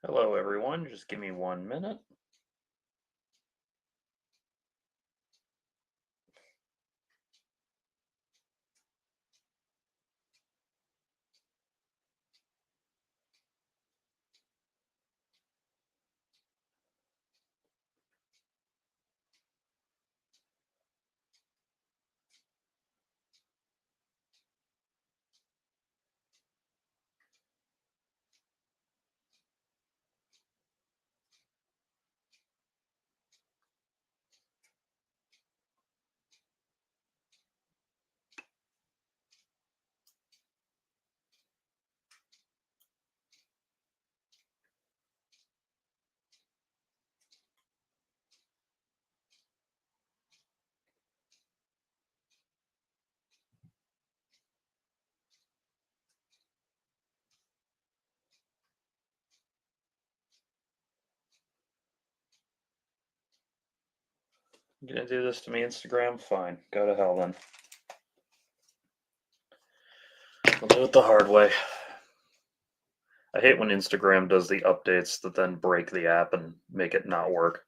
Hello, everyone. Just give me 1 minute. You gonna do this to me, Instagram? Fine. Go to hell then. I'll do it the hard way. I hate when Instagram does the updates that then break the app and make it not work.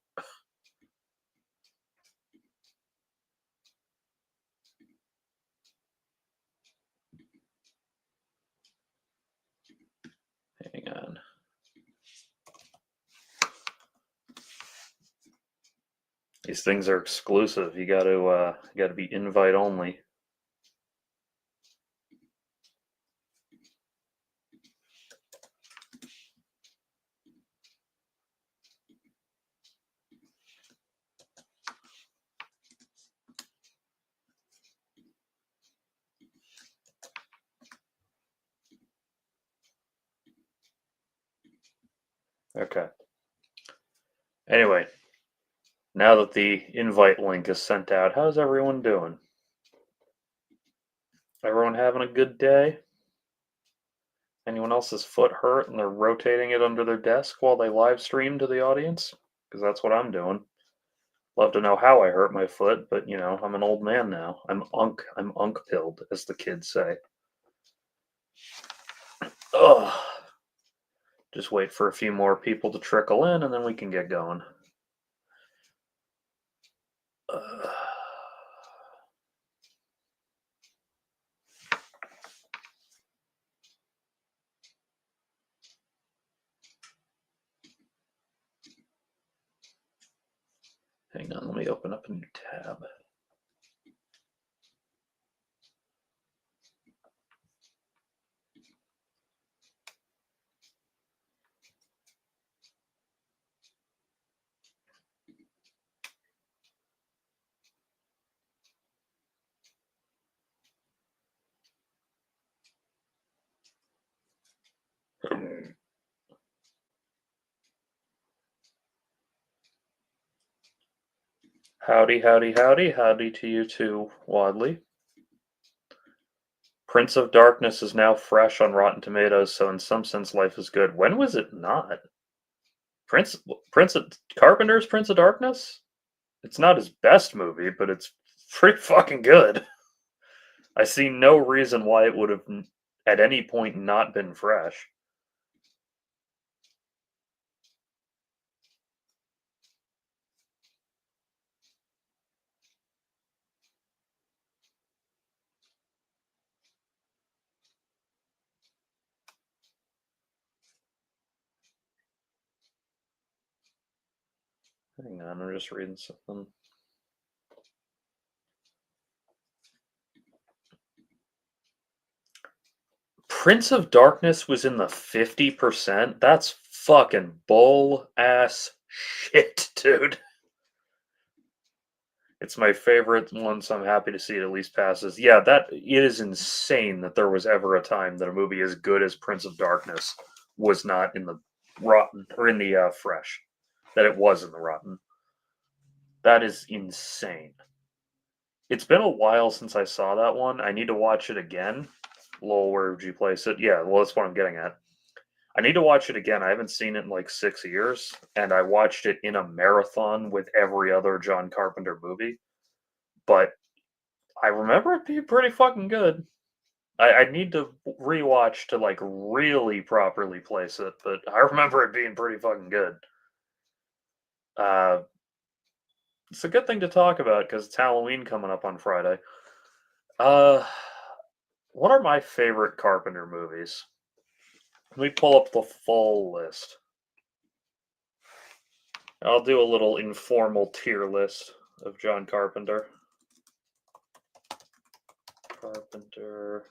Hang on. These things are exclusive. You gotta be invite only. Okay. Anyway, now that the invite link is sent out, how's everyone doing? Everyone having a good day? Anyone else's foot hurt and they're rotating it under their desk while they live stream to the audience? Because that's what I'm doing. Love to know how I hurt my foot, but I'm an old man now. I'm unk pilled, as the kids say. Ugh. Just wait for a few more people to trickle in and then we can get going. Uh, Hang on, let me open up a new tab. Howdy, howdy, howdy. Howdy to you too, Wadley. Prince of Darkness is now fresh on Rotten Tomatoes, so in some sense life is good. When was it not? Prince of Carpenter's Prince of Darkness? It's not his best movie, but it's pretty fucking good. I see no reason why it would have at any point not been fresh. Hang on, I'm just reading something. Prince of Darkness was in the 50%? That's fucking bull ass shit, dude. It's my favorite one, so I'm happy to see it at least passes. Yeah, that it is insane that there was ever a time that a movie as good as Prince of Darkness was not in the rotten or in the fresh. That it was in the rotten. That is insane. It's been a while since I saw that one. I need to watch it again. Lol, where would you place it? Yeah, well, that's what I'm getting at. I need to watch it again. I haven't seen it in like 6 years, and I watched it in a marathon with every other John Carpenter movie. But I remember it being pretty fucking good. I need to rewatch to like really properly place it, but I remember it being pretty fucking good. Uh, it's a good thing to talk about because it's Halloween coming up on Friday. Uh, what are my favorite Carpenter movies? Let me pull up the full list. I'll do a little informal tier list of John Carpenter. Carpenter.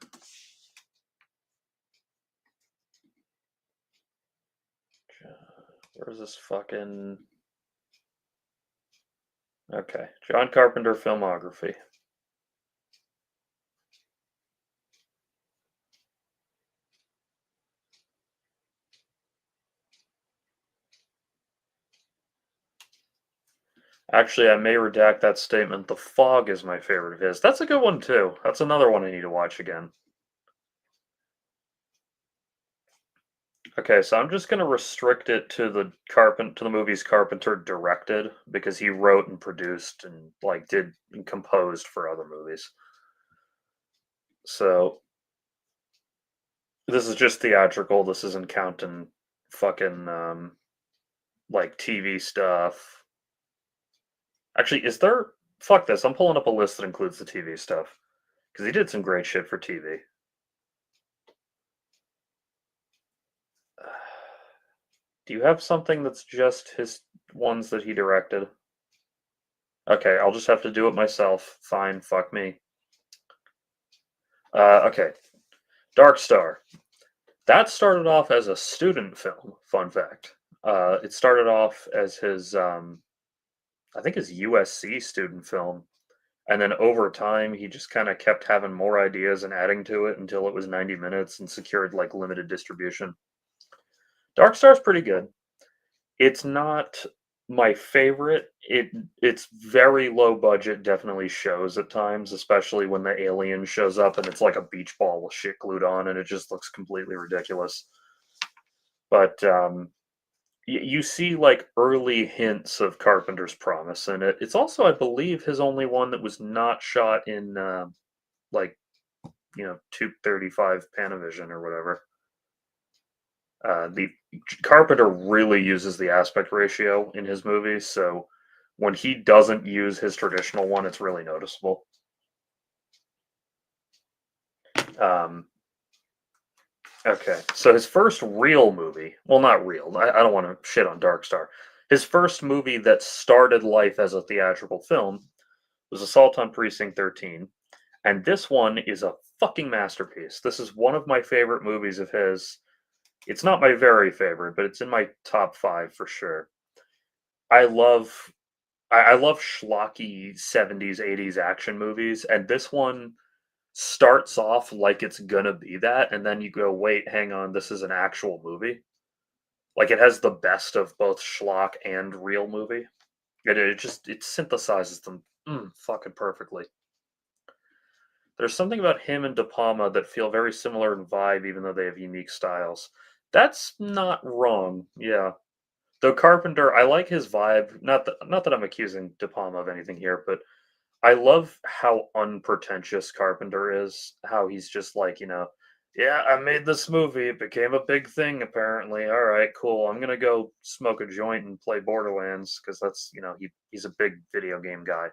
Where's this fucking. Okay. John Carpenter filmography. Actually, I may redact that statement. The Fog is my favorite of his. That's a good one too. That's another one I need to watch again. Okay, so I'm just gonna restrict it to the movies Carpenter directed because he wrote and produced and like did and composed for other movies. So this is just theatrical. This isn't counting fucking like TV stuff. Actually, is there? Fuck this. I'm pulling up a list that includes the TV stuff because he did some great shit for TV. Do you have something that's just his ones that he directed? Okay, I'll just have to do it myself. Fine, fuck me. Okay, Dark Star. That started off as a student film. Fun fact. It started off as his, I think, his USC student film, and then over time he just kind of kept having more ideas and adding to it until it was 90 minutes and secured like limited distribution. Dark Star's pretty good. It's not my favorite. It's very low budget, definitely shows at times, especially when the alien shows up and it's like a beach ball with shit glued on and it just looks completely ridiculous. But you see like early hints of Carpenter's promise in it. It's also, I believe, his only one that was not shot in like 235 Panavision or whatever. The Carpenter really uses the aspect ratio in his movies, so when he doesn't use his traditional one, it's really noticeable. Um, okay, so his first real movie, well, not real, I don't want to shit on Dark Star. His first movie that started life as a theatrical film was Assault on Precinct 13, and this one is a fucking masterpiece. This is one of my favorite movies of his. It's not my very favorite, but it's in my top five for sure. I love I love schlocky 70s, 80s action movies, and this one starts off like it's gonna be that, and then you go, wait, hang on, this is an actual movie. Like it has the best of both schlock and real movie. It synthesizes them fucking perfectly. There's something about him and De Palma that feel very similar in vibe, even though they have unique styles. That's not wrong. Yeah. Though Carpenter, I like his vibe. Not that I'm accusing De Palma of anything here, but I love how unpretentious Carpenter is. How he's just like, yeah, I made this movie. It became a big thing, apparently. All right, cool. I'm gonna go smoke a joint and play Borderlands because that's, he's a big video game guy.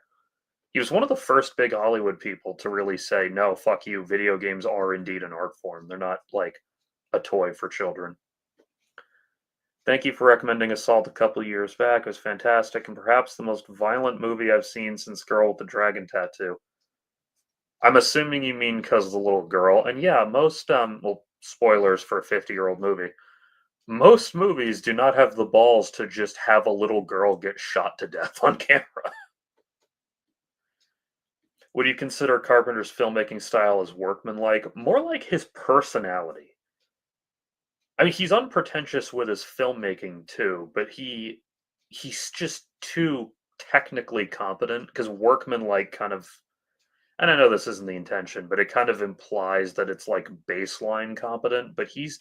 He was one of the first big Hollywood people to really say, no, fuck you. Video games are indeed an art form. They're not like a toy for children. Thank you for recommending Assault a couple years back. It was fantastic and perhaps the most violent movie I've seen since Girl with the Dragon Tattoo. I'm assuming you mean because of the little girl. And yeah, most well, spoilers for a 50-year-old movie. Most movies do not have the balls to just have a little girl get shot to death on camera. Would you consider Carpenter's filmmaking style as workmanlike? More like his personality. I mean, he's unpretentious with his filmmaking too, but he's just too technically competent because workmanlike kind of, and I know this isn't the intention, but it kind of implies that it's like baseline competent, but he's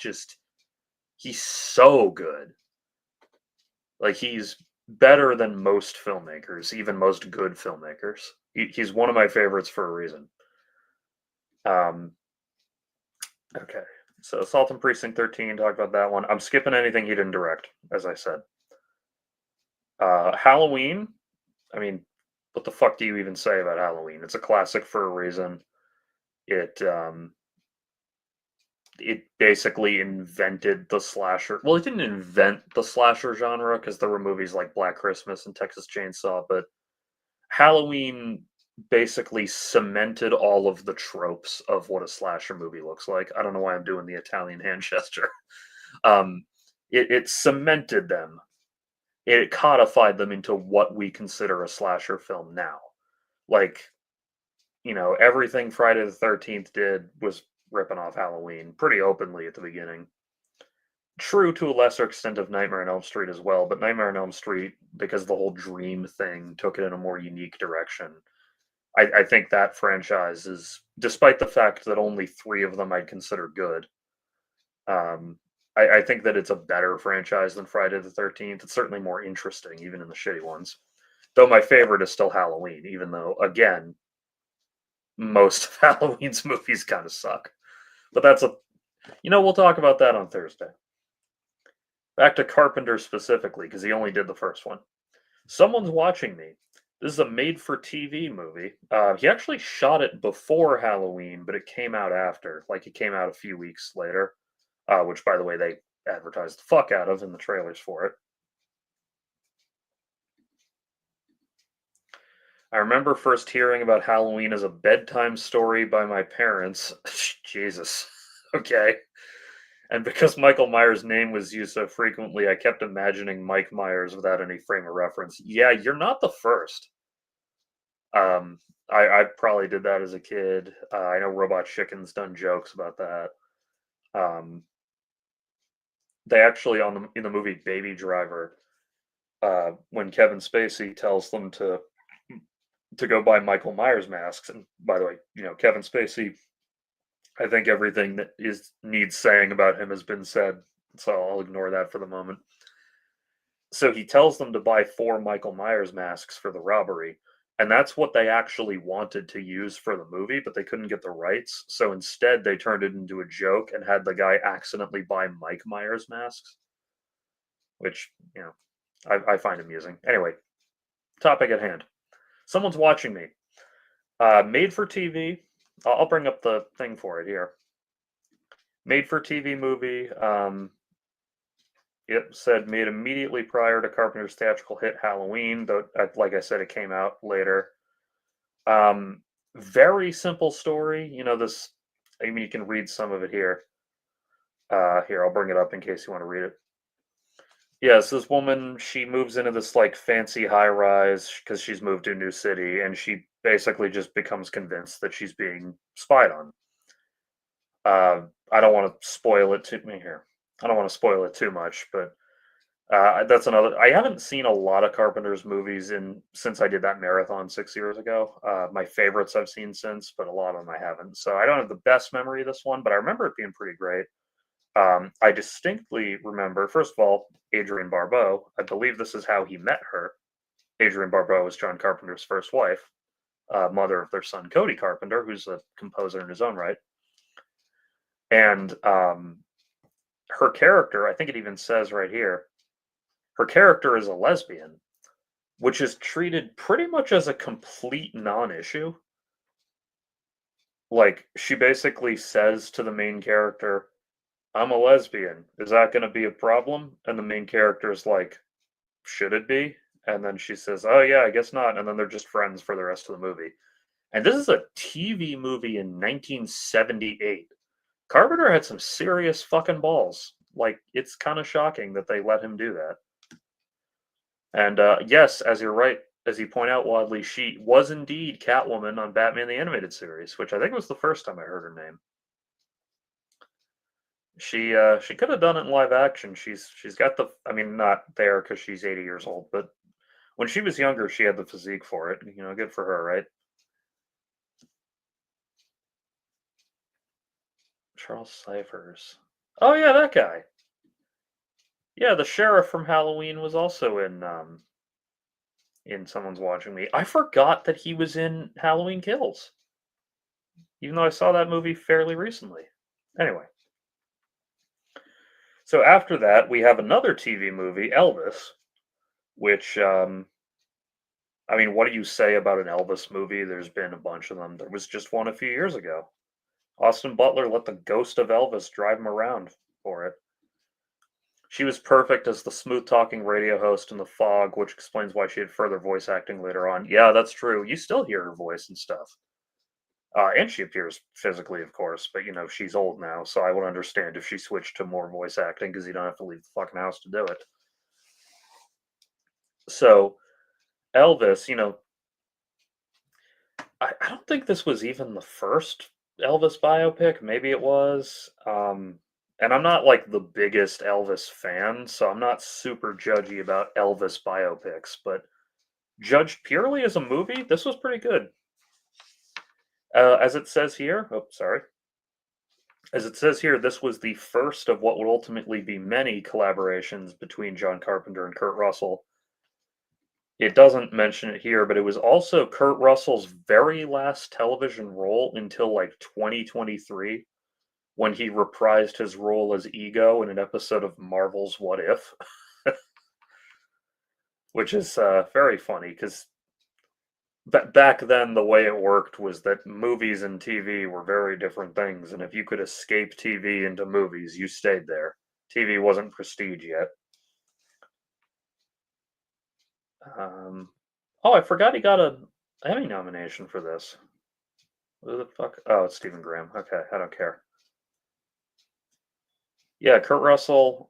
so good. Like he's better than most filmmakers, even most good filmmakers. He's one of my favorites for a reason. Um, Okay. So Assault on Precinct 13, talked about that one. I'm skipping anything he didn't direct, as I said. Halloween, I mean, what the fuck do you even say about Halloween? It's a classic for a reason. It it basically invented the slasher. Well, it didn't invent the slasher genre because there were movies like Black Christmas and Texas Chainsaw, but Halloween basically cemented all of the tropes of what a slasher movie looks like. I don't know why I'm doing the Italian hand gesture. Um, it cemented them. It codified them into what we consider a slasher film now. Like, everything Friday the 13th did was ripping off Halloween pretty openly at the beginning. True to a lesser extent of Nightmare on Elm Street as well, but Nightmare on Elm Street, because the whole dream thing took it in a more unique direction. I think that franchise is, despite the fact that only three of them I'd consider good, um, I think that it's a better franchise than Friday the 13th. It's certainly more interesting, even in the shitty ones. Though my favorite is still Halloween, even though, again, most of Halloween's movies kind of suck. But we'll talk about that on Thursday. Back to Carpenter specifically, because he only did the first one. Someone's Watching Me. This is a made-for-TV movie. He actually shot it before Halloween, but it came out after. Like, it came out a few weeks later, which, by the way, they advertised the fuck out of in the trailers for it. I remember first hearing about Halloween as a bedtime story by my parents. Jesus. Okay. And because Michael Myers' name was used so frequently, I kept imagining Mike Myers without any frame of reference. Yeah, you're not the first. Um, I probably did that as a kid. I know Robot Chicken's done jokes about that. Um, they actually in the movie Baby Driver, when Kevin Spacey tells them to go buy Michael Myers masks, and by the way, Kevin Spacey, I think everything that is needs saying about him has been said, so I'll ignore that for the moment. So he tells them to buy 4 Michael Myers masks for the robbery, and that's what they actually wanted to use for the movie, but they couldn't get the rights. So instead, they turned it into a joke and had the guy accidentally buy Mike Myers masks, which, I find amusing. Anyway, topic at hand. Someone's Watching Me. Made for TV. I'll bring up the thing for it here. Made for TV movie. It said made immediately prior to Carpenter's theatrical hit Halloween, though, like I said, it came out later. Very simple story. This. I mean, you can read some of it here. Here, I'll bring it up in case you want to read it. Yes, this woman, she moves into this like fancy high rise because she's moved to a new city, and she basically just becomes convinced that she's being spied on. I don't want to spoil it too me here. I don't want to spoil it too much, but that's another. I haven't seen a lot of Carpenter's movies in since I did that marathon 6 years ago. My favorites I've seen since, but a lot of them I haven't. So I don't have the best memory of this one, but I remember it being pretty great. I distinctly remember, first of all, Adrienne Barbeau. I believe this is how he met her. Adrienne Barbeau was John Carpenter's first wife, mother of their son Cody Carpenter, who's a composer in his own right. And her character, I think it even says right here, her character is a lesbian, which is treated pretty much as a complete non-issue. Like, she basically says to the main character, I'm a lesbian. Is that going to be a problem? And the main character is like, should it be? And then she says, oh, yeah, I guess not. And then they're just friends for the rest of the movie. And this is a TV movie in 1978. Carpenter had some serious fucking balls. Like, it's kind of shocking that they let him do that. And yes, as you're right, as you point out, Wadley, she was indeed Catwoman on Batman the Animated Series, which I think was the first time I heard her name. She could have done it in live action. She's got the, I mean, not there because she's 80 years old, but when she was younger, she had the physique for it. Good for her, right? Charles Cyphers. Oh yeah, that guy. Yeah, the sheriff from Halloween was also in Someone's Watching Me. I forgot that he was in Halloween Kills, even though I saw that movie fairly recently. Anyway, so after that, we have another TV movie, Elvis, which, I mean, what do you say about an Elvis movie? There's been a bunch of them. There was just one a few years ago. Austin Butler let the ghost of Elvis drive him around for it. She was perfect as the smooth talking radio host in The Fog, which explains why she had further voice acting later on. Yeah, that's true. You still hear her voice and stuff. And she appears physically, of course, but she's old now, so I would understand if she switched to more voice acting because you don't have to leave the fucking house to do it. So, Elvis, I don't think this was even the first Elvis biopic. Maybe it was. And I'm not like the biggest Elvis fan, so I'm not super judgy about Elvis biopics, but judged purely as a movie, this was pretty good. As it says here, oh, sorry. As it says here, this was the first of what would ultimately be many collaborations between John Carpenter and Kurt Russell. It doesn't mention it here, but it was also Kurt Russell's very last television role until like 2023 when he reprised his role as Ego in an episode of Marvel's What If, which is very funny because back then the way it worked was that movies and TV were very different things, and if you could escape TV into movies, you stayed there. TV wasn't prestige yet. Um, oh, I forgot he got a Emmy nomination for this. Who the fuck? Oh, it's Stephen Graham. Okay, I don't care. Yeah, Kurt Russell.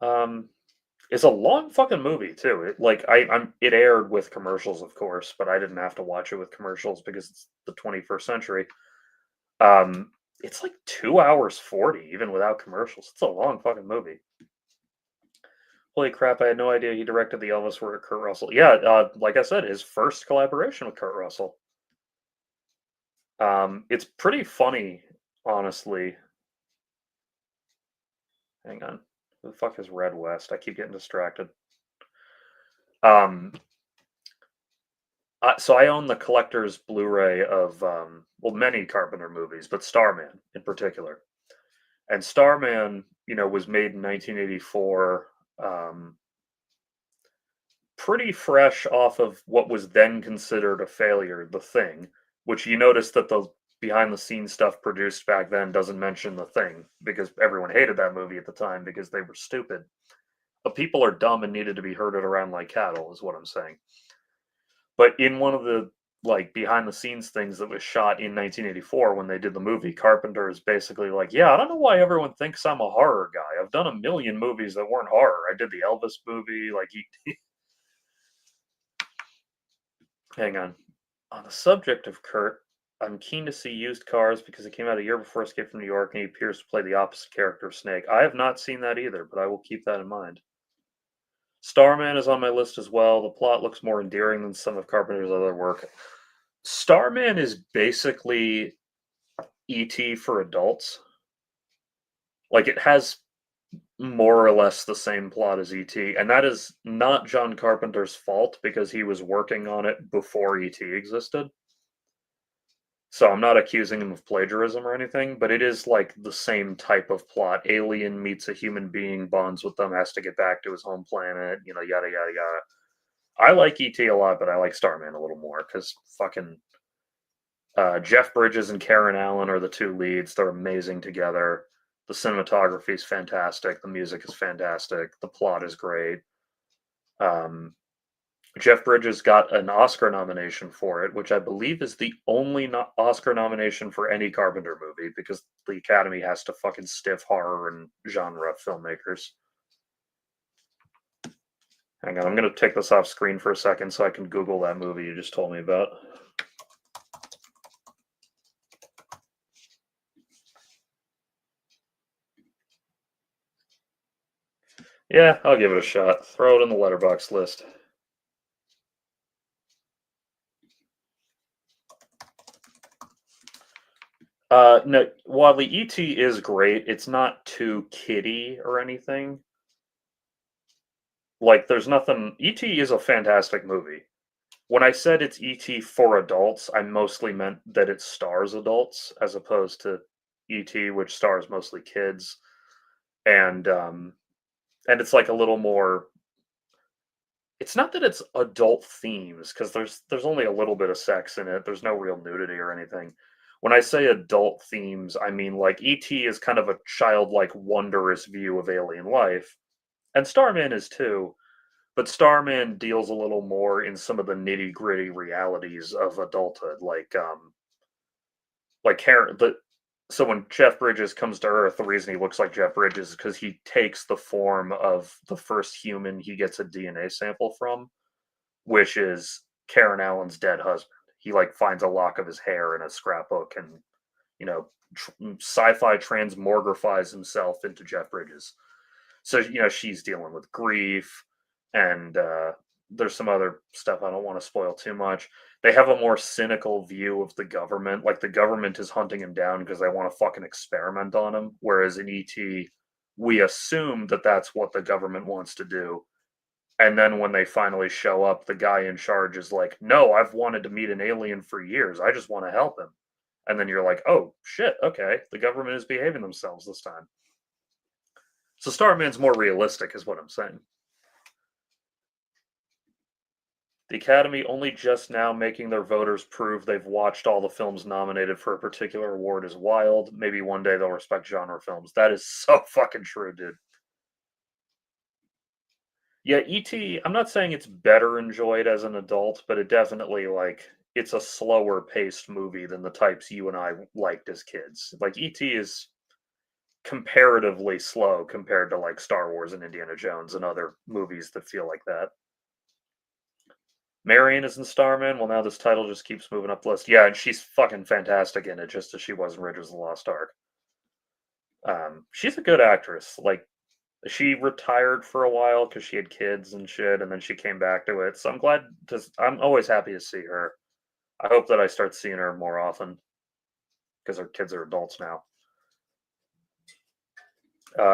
It's a long fucking movie too. It aired with commercials, of course, but I didn't have to watch it with commercials because it's the 21st century. It's like 2 hours 40, even without commercials. It's a long fucking movie. Holy crap! I had no idea he directed the Elvis work at Kurt Russell. Yeah, like I said, his first collaboration with Kurt Russell. It's pretty funny, honestly. Hang on. Who the fuck is Red West? I keep getting distracted. Um, so I own the collector's Blu-ray of many Carpenter movies, but Starman in particular. And Starman, was made in 1984, pretty fresh off of what was then considered a failure, The Thing, which you notice that the behind the scenes stuff produced back then doesn't mention The Thing because everyone hated that movie at the time because they were stupid. But people are dumb and needed to be herded around like cattle, is what I'm saying. But in one of the like behind the scenes things that was shot in 1984 when they did the movie, Carpenter is basically like, "Yeah, I don't know why everyone thinks I'm a horror guy. I've done a million movies that weren't horror. I did the Elvis movie, like he hang on. On the subject of Kurt, I'm keen to see Used Cars because it came out a year before Escape from New York and he appears to play the opposite character of Snake. I have not seen that either, but I will keep that in mind. Starman is on my list as well. The plot looks more endearing than some of Carpenter's other work. Starman is basically E.T. for adults. Like it has more or less the same plot as E.T., and that is not John Carpenter's fault because he was working on it before E.T. existed. So I'm not accusing him of plagiarism or anything, but it is like the same type of plot. Alien meets a human being, bonds with them, has to get back to his home planet, yada yada yada. I like ET a lot, but I like Starman a little more because fucking Jeff Bridges and Karen Allen are the two leads. They're amazing together. The cinematography is fantastic. The music is fantastic. The plot is great. Um, Jeff Bridges got an Oscar nomination for it, which I believe is the only Oscar nomination for any Carpenter movie because the Academy has to fucking stiff horror and genre filmmakers. Hang on, I'm going to take this off screen for a second so I can Google that movie you just told me about. Yeah, I'll give it a shot. Throw it in the letterbox list. No, while the E.T. is great, it's not too kiddie or anything. Like, there's nothing. E.T. is a fantastic movie. When I said it's E.T. for adults, I mostly meant that it stars adults as opposed to, E.T., which stars mostly kids, and it's like a little more. It's not that it's adult themes because there's only a little bit of sex in it. There's no real nudity or anything. When I say adult themes, I mean like E.T. is kind of a childlike, wondrous view of alien life, and Starman is too. But Starman deals a little more in some of the nitty gritty realities of adulthood, like so when Jeff Bridges comes to Earth, the reason he looks like Jeff Bridges is because he takes the form of the first human he gets a DNA sample from, which is Karen Allen's dead husband. He like finds a lock of his hair in a scrapbook and sci-fi transmogrifies himself into Jeff Bridges. So she's dealing with grief, and there's some other stuff I don't want to spoil too much. They have a more cynical view of the government, like the government is hunting him down because they want to fucking experiment on him, whereas in ET we assume that that's what the government wants to do. And then when they finally show up, the guy in charge is like, no, I've wanted to meet an alien for years, I just want to help him. And then you're like, oh shit, okay, the government is behaving themselves this time. So Starman's more realistic, is what I'm saying. The Academy only just now making their voters prove they've watched all the films nominated for a particular award is wild. Maybe one day they'll respect genre films. That is so fucking true, dude. Yeah, E.T., I'm not saying it's better enjoyed as an adult, but it definitely, like, it's a slower paced movie than the types you and I liked as kids. Like, E.T. is comparatively slow compared to, like, Star Wars and Indiana Jones and other movies that feel like that. Marion is in Starman. Well, now this title just keeps moving up the list. Yeah, and she's fucking fantastic in it, just as she was in Raiders of the Lost Ark. She's a good actress. Like, she retired for a while because she had kids and shit, and then she came back to it. So I'm glad to. I'm always happy to see her. I hope that I start seeing her more often because her kids are adults now.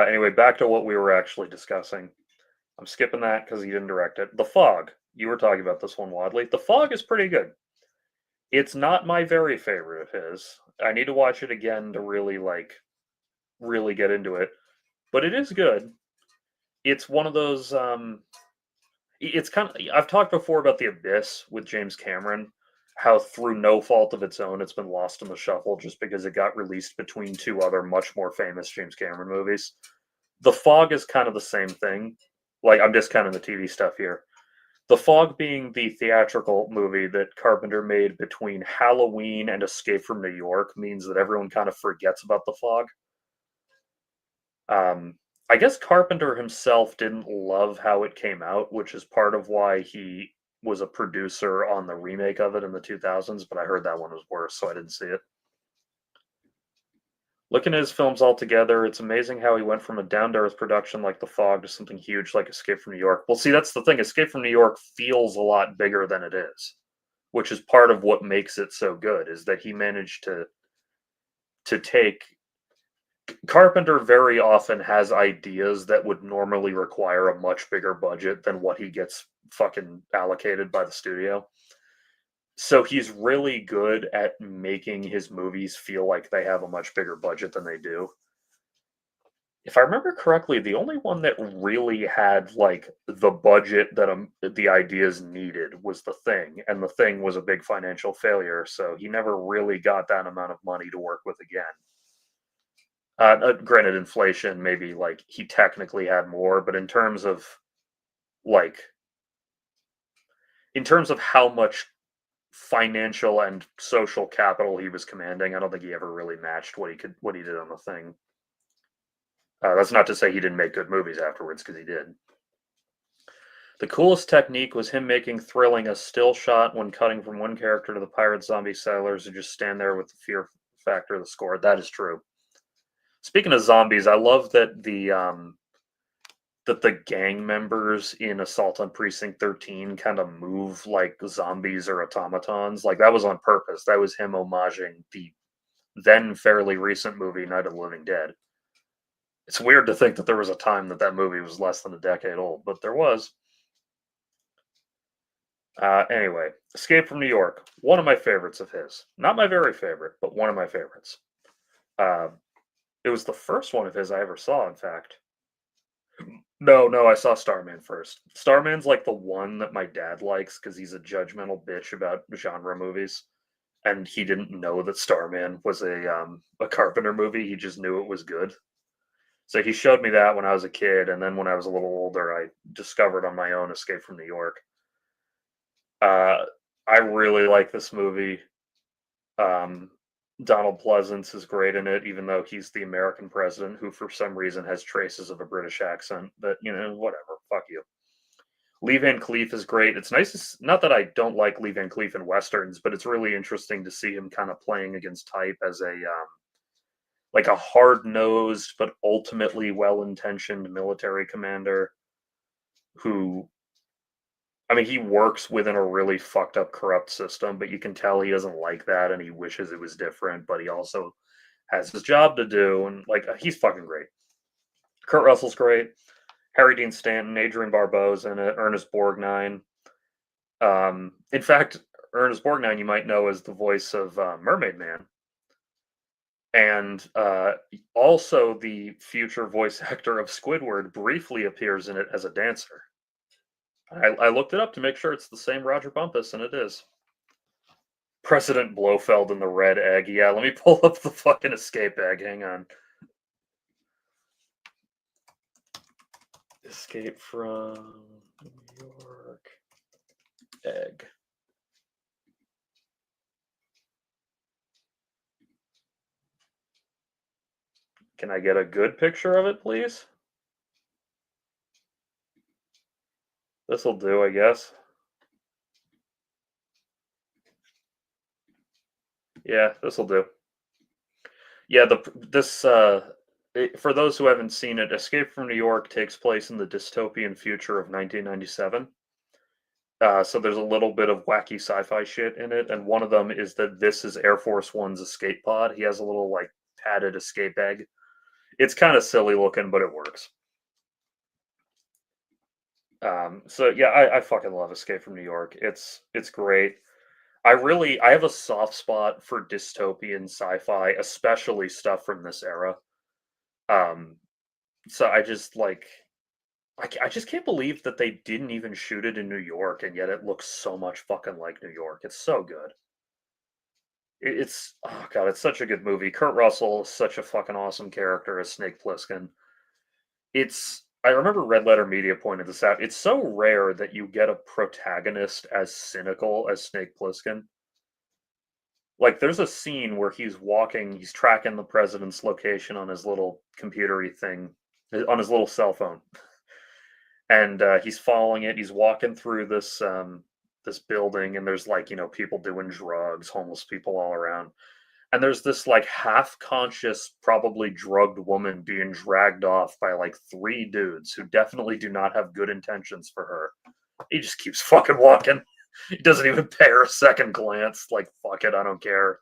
Anyway, back to what we were actually discussing. I'm skipping that because he didn't direct it. The Fog. You were talking about this one, Wadley. The Fog is pretty good. It's not my very favorite of his. I need to watch it again to really get into it, but it is good. It's one of those it's kind of I've talked before about The Abyss with James Cameron, how through no fault of its own it's been lost in the shuffle just because it got released between two other much more famous James Cameron movies. The Fog is kind of the same thing. Like, I'm discounting the TV stuff here. The Fog being the theatrical movie that Carpenter made between Halloween and Escape from New York means that everyone kind of forgets about The Fog. Um, I guess Carpenter himself didn't love how it came out, which is part of why he was a producer on the remake of it in the 2000s, but I heard that one was worse, so I didn't see it. Looking at his films altogether, it's amazing how he went from a down to earth production like The Fog to something huge like Escape from New York. Well, see, that's the thing. Escape from New York feels a lot bigger than it is, which is part of what makes it so good, is that he managed to take. Carpenter very often has ideas that would normally require a much bigger budget than what he gets fucking allocated by the studio. So he's really good at making his movies feel like they have a much bigger budget than they do. If I remember correctly, the only one that really had like the budget that the ideas needed was The Thing, and The Thing was a big financial failure, so he never really got that amount of money to work with again. Granted, inflation maybe like he technically had more, but like in terms of how much financial and social capital he was commanding, I don't think he ever really matched what he did on The Thing. That's not to say he didn't make good movies afterwards, because he did. The coolest technique was him making thrilling a still shot when cutting from one character to the pirate zombie sailors who just stand there with the fear factor of the score. That is true. Speaking of zombies, I love that the gang members in Assault on Precinct 13 kind of move like zombies or automatons. Like, that was on purpose. That was him homaging the then fairly recent movie Night of the Living Dead. It's weird to think that there was a time that movie was less than a decade old, but there was. Anyway, Escape from New York. One of my favorites of his. Not my very favorite, but one of my favorites. It was the first one of his I ever saw, in fact. No, no, I saw Starman first. Starman's like the one that my dad likes because he's a judgmental bitch about genre movies, and he didn't know that Starman was a Carpenter movie. He just knew it was good. So he showed me that when I was a kid, and then when I was a little older, I discovered on my own Escape from New York. Uh, I really like this movie. Um, Donald Pleasance is great in it, even though he's the American president who, for some reason, has traces of a British accent. But whatever. Fuck you. Lee Van Cleef is great. It's nice. Not that I don't like Lee Van Cleef in westerns, but it's really interesting to see him kind of playing against type as a like a hard nosed but ultimately well intentioned military commander who, I mean, he works within a really fucked up, corrupt system, but you can tell he doesn't like that and he wishes it was different, but he also has his job to do. And, like, he's fucking great. Kurt Russell's great. Harry Dean Stanton, Adrian Barbeau's in it, Ernest Borgnine. In fact, Ernest Borgnine you might know as the voice of Mermaid Man. And also the future voice actor of Squidward briefly appears in it as a dancer. I looked it up to make sure it's the same Roger Bumpus, and it is. President Blofeld and the Red Egg. Yeah, let me pull up the fucking escape egg. Hang on. Escape from New York egg. Can I get a good picture of it, please? This'll do, I guess. Yeah, this'll do. Yeah, for those who haven't seen it, Escape from New York takes place in the dystopian future of 1997. So there's a little bit of wacky sci-fi shit in it, and one of them is that this is Air Force One's escape pod. He has a little like padded escape egg. It's kind of silly looking, but it works. So yeah, I fucking love Escape from New York. It's great. I have a soft spot for dystopian sci-fi, especially stuff from this era. Um, so I just like I just can't believe that they didn't even shoot it in New York, and yet it looks so much fucking like New York. It's so good. It's oh god, it's such a good movie. Kurt Russell is such a fucking awesome character as Snake Plissken. I remember Red Letter Media pointed this out. It's so rare that you get a protagonist as cynical as Snake Plissken. Like, there's a scene where he's tracking the president's location on his little computery thing, on his little cell phone, and he's following it. He's walking through this building, and there's like people doing drugs, homeless people all around, and there's this like half conscious, probably drugged woman being dragged off by like three dudes who definitely do not have good intentions for her. He just keeps fucking walking. He doesn't even pay her a second glance. Like, fuck it, I don't care.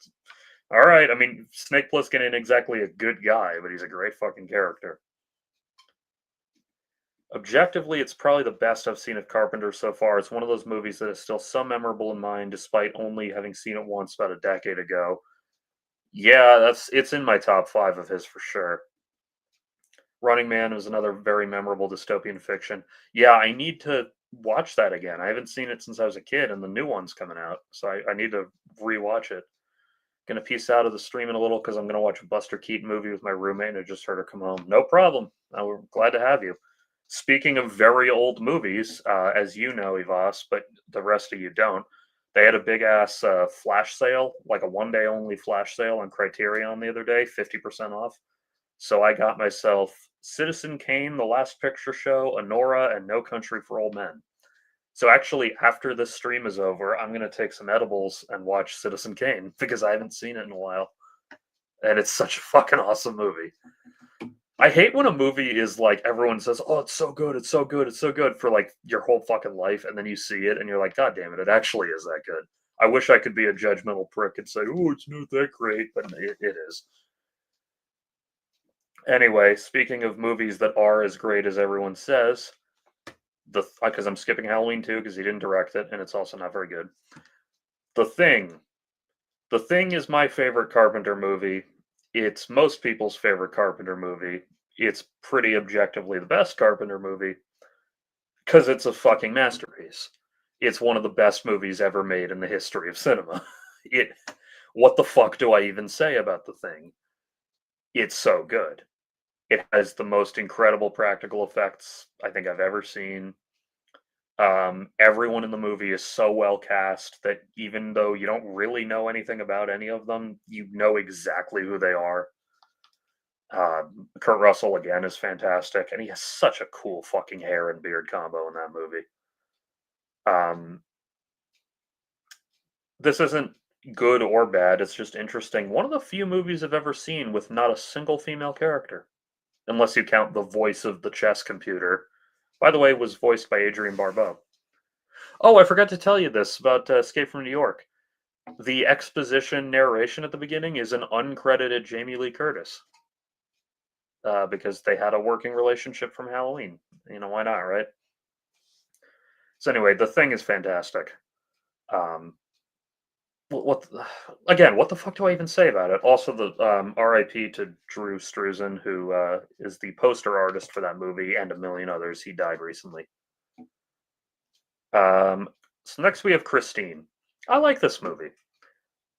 All right, I mean, Snake Plissken ain't exactly a good guy, but he's a great fucking character. Objectively, it's probably the best I've seen of Carpenter so far. It's one of those movies that is still so memorable in mind, despite only having seen it once about a decade ago. Yeah, it's in my top 5 of his for sure. Running Man was another very memorable dystopian fiction. Yeah, I need to watch that again. I haven't seen it since I was a kid, and the new one's coming out, so I need to rewatch it. Gonna piece out of the stream in a little because I'm gonna watch a Buster Keaton movie with my roommate, and I just heard her come home. No problem. We're glad to have you. Speaking of very old movies, as you know, Ivas, but the rest of you don't, they had a big ass flash sale, like a 1 day only flash sale on Criterion the other day, 50% off. So I got myself Citizen Kane, The Last Picture Show, Honora, and No Country for Old Men. So actually, after this stream is over, I'm gonna take some edibles and watch Citizen Kane because I haven't seen it in a while, and it's such a fucking awesome movie. I hate when a movie is like everyone says, "Oh, it's so good, it's so good, it's so good" for like your whole fucking life, and then you see it and you're like, "God damn it, it actually is that good." I wish I could be a judgmental prick and say, "Oh, it's not that great," but it is. Anyway, speaking of movies that are as great as everyone says, the because I'm skipping Halloween 2 because he didn't direct it, and it's also not very good. The Thing. The Thing is my favorite Carpenter movie. It's most people's favorite Carpenter movie. It's pretty objectively the best Carpenter movie because it's a fucking masterpiece. It's one of the best movies ever made in the history of cinema. It what the fuck do I even say about the thing? It's so good. It has the most incredible practical effects I think I've ever seen. Everyone in the movie is so well cast that even though you don't really know anything about any of them, you know exactly who they are. Kurt Russell again is fantastic, and he has such a cool fucking hair and beard combo in that movie. Um, this isn't good or bad; it's just interesting. One of the few movies I've ever seen with not a single female character, unless you count the voice of the chess computer. By the way, was voiced by Adrienne Barbeau. Oh, I forgot to tell you this about Escape from New York. The exposition narration at the beginning is an uncredited Jamie Lee Curtis because they had a working relationship from Halloween. You know, why not, right? So anyway, the thing is fantastic. Um, again? What the fuck do I even say about it? Also, the R.I.P. to Drew Struzan, who is the poster artist for that movie and a million others. He died recently. So next we have Christine. I like this movie.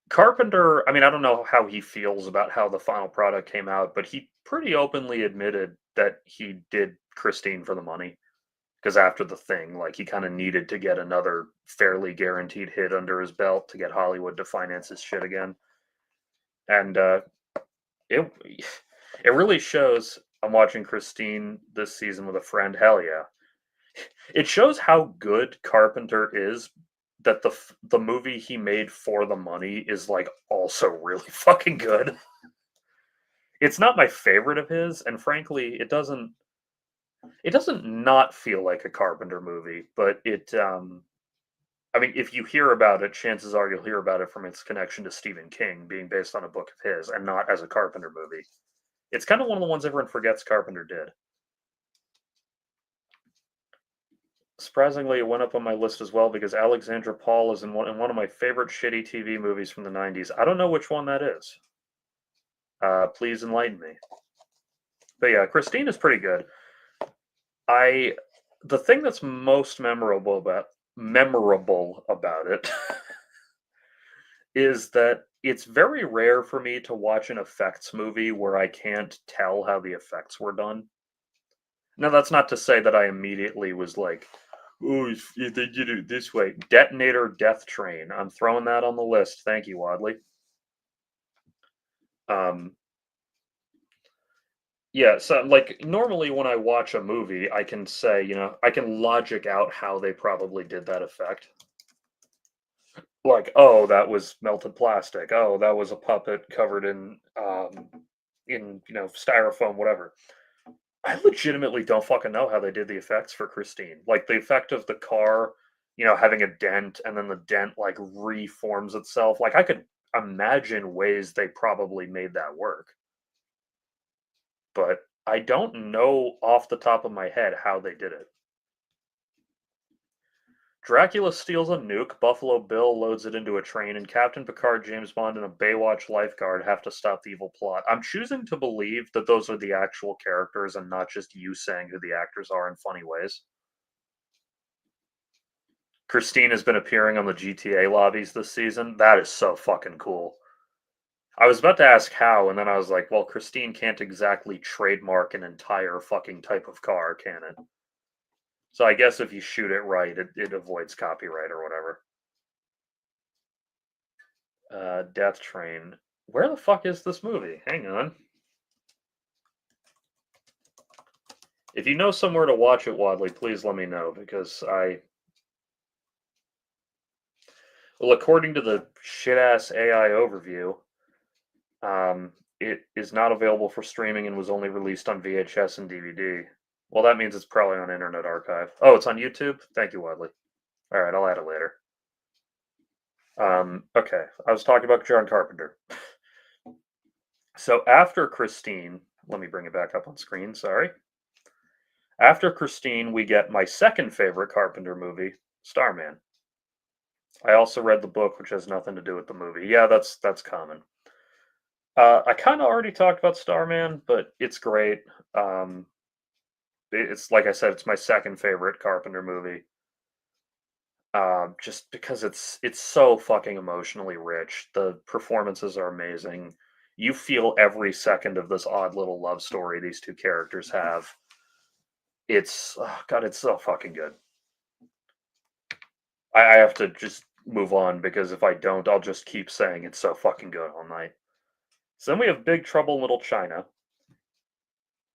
Carpenter, I mean, I don't know how he feels about how the final product came out, but he pretty openly admitted that he did Christine for the money. Because after the thing, like he kind of needed to get another fairly guaranteed hit under his belt to get Hollywood to finance his shit again. And it it really shows. I'm watching Christine this season with a friend. Hell yeah, it shows how good Carpenter is. That the movie he made for the money is like also really fucking good. It's not my favorite of his, and frankly, it doesn't not feel like a Carpenter movie, but I mean, if you hear about it, chances are you'll hear about it from its connection to Stephen King being based on a book of his and not as a Carpenter movie. It's kind of one of the ones everyone forgets Carpenter did. Surprisingly, it went up on my list as well because Alexandra Paul is in one of my favorite shitty TV movies from the 90s. I don't know which one that is. Please enlighten me. But yeah, Christine is pretty good. I the thing that's most memorable about it is that it's very rare for me to watch an effects movie where I can't tell how the effects were done. Now, that's not to say that I immediately was like, "Oh, they did it this way." Detonator Death Train. I'm throwing that on the list. Thank you, Wadley. Um, yeah, so like normally when I watch a movie, I can say, I can logic out how they probably did that effect. Like, oh, that was melted plastic. Oh, that was a puppet covered in styrofoam, whatever. I legitimately don't fucking know how they did the effects for Christine. Like the effect of the car, having a dent and then the dent like reforms itself. Like I could imagine ways they probably made that work, but I don't know off the top of my head how they did it. Dracula steals a nuke, Buffalo Bill loads it into a train, and Captain Picard, James Bond, and a Baywatch lifeguard have to stop the evil plot. I'm choosing to believe that those are the actual characters and not just you saying who the actors are in funny ways. Christine has been appearing on the GTA lobbies this season. That is so fucking cool. I was about to ask how, and then I was like, well, Christine can't exactly trademark an entire fucking type of car, can it? So I guess if you shoot it right, it avoids copyright or whatever. Death Train. Where the fuck is this movie? Hang on. If you know somewhere to watch it, Wadley, please let me know because well, according to the shit ass AI overview, it is not available for streaming and was only released on VHS and DVD. Well, that means it's probably on Internet Archive. Oh, it's on YouTube? Thank you, Wadley. All right, I'll add it later. Okay, I was talking about John Carpenter. So after Christine, let me bring it back up on screen, sorry. After Christine, we get my second favorite Carpenter movie, Starman. I also read the book, which has nothing to do with the movie. Yeah, that's common. I kind of already talked about Starman, but it's great. Um, it's like I said, it's my second favorite Carpenter movie. Just because it's so fucking emotionally rich. The performances are amazing. You feel every second of this odd little love story these two characters have. It's oh God, it's so fucking good. I have to just move on because if I don't, I'll just keep saying it's so fucking good all night. So then we have Big Trouble in Little China.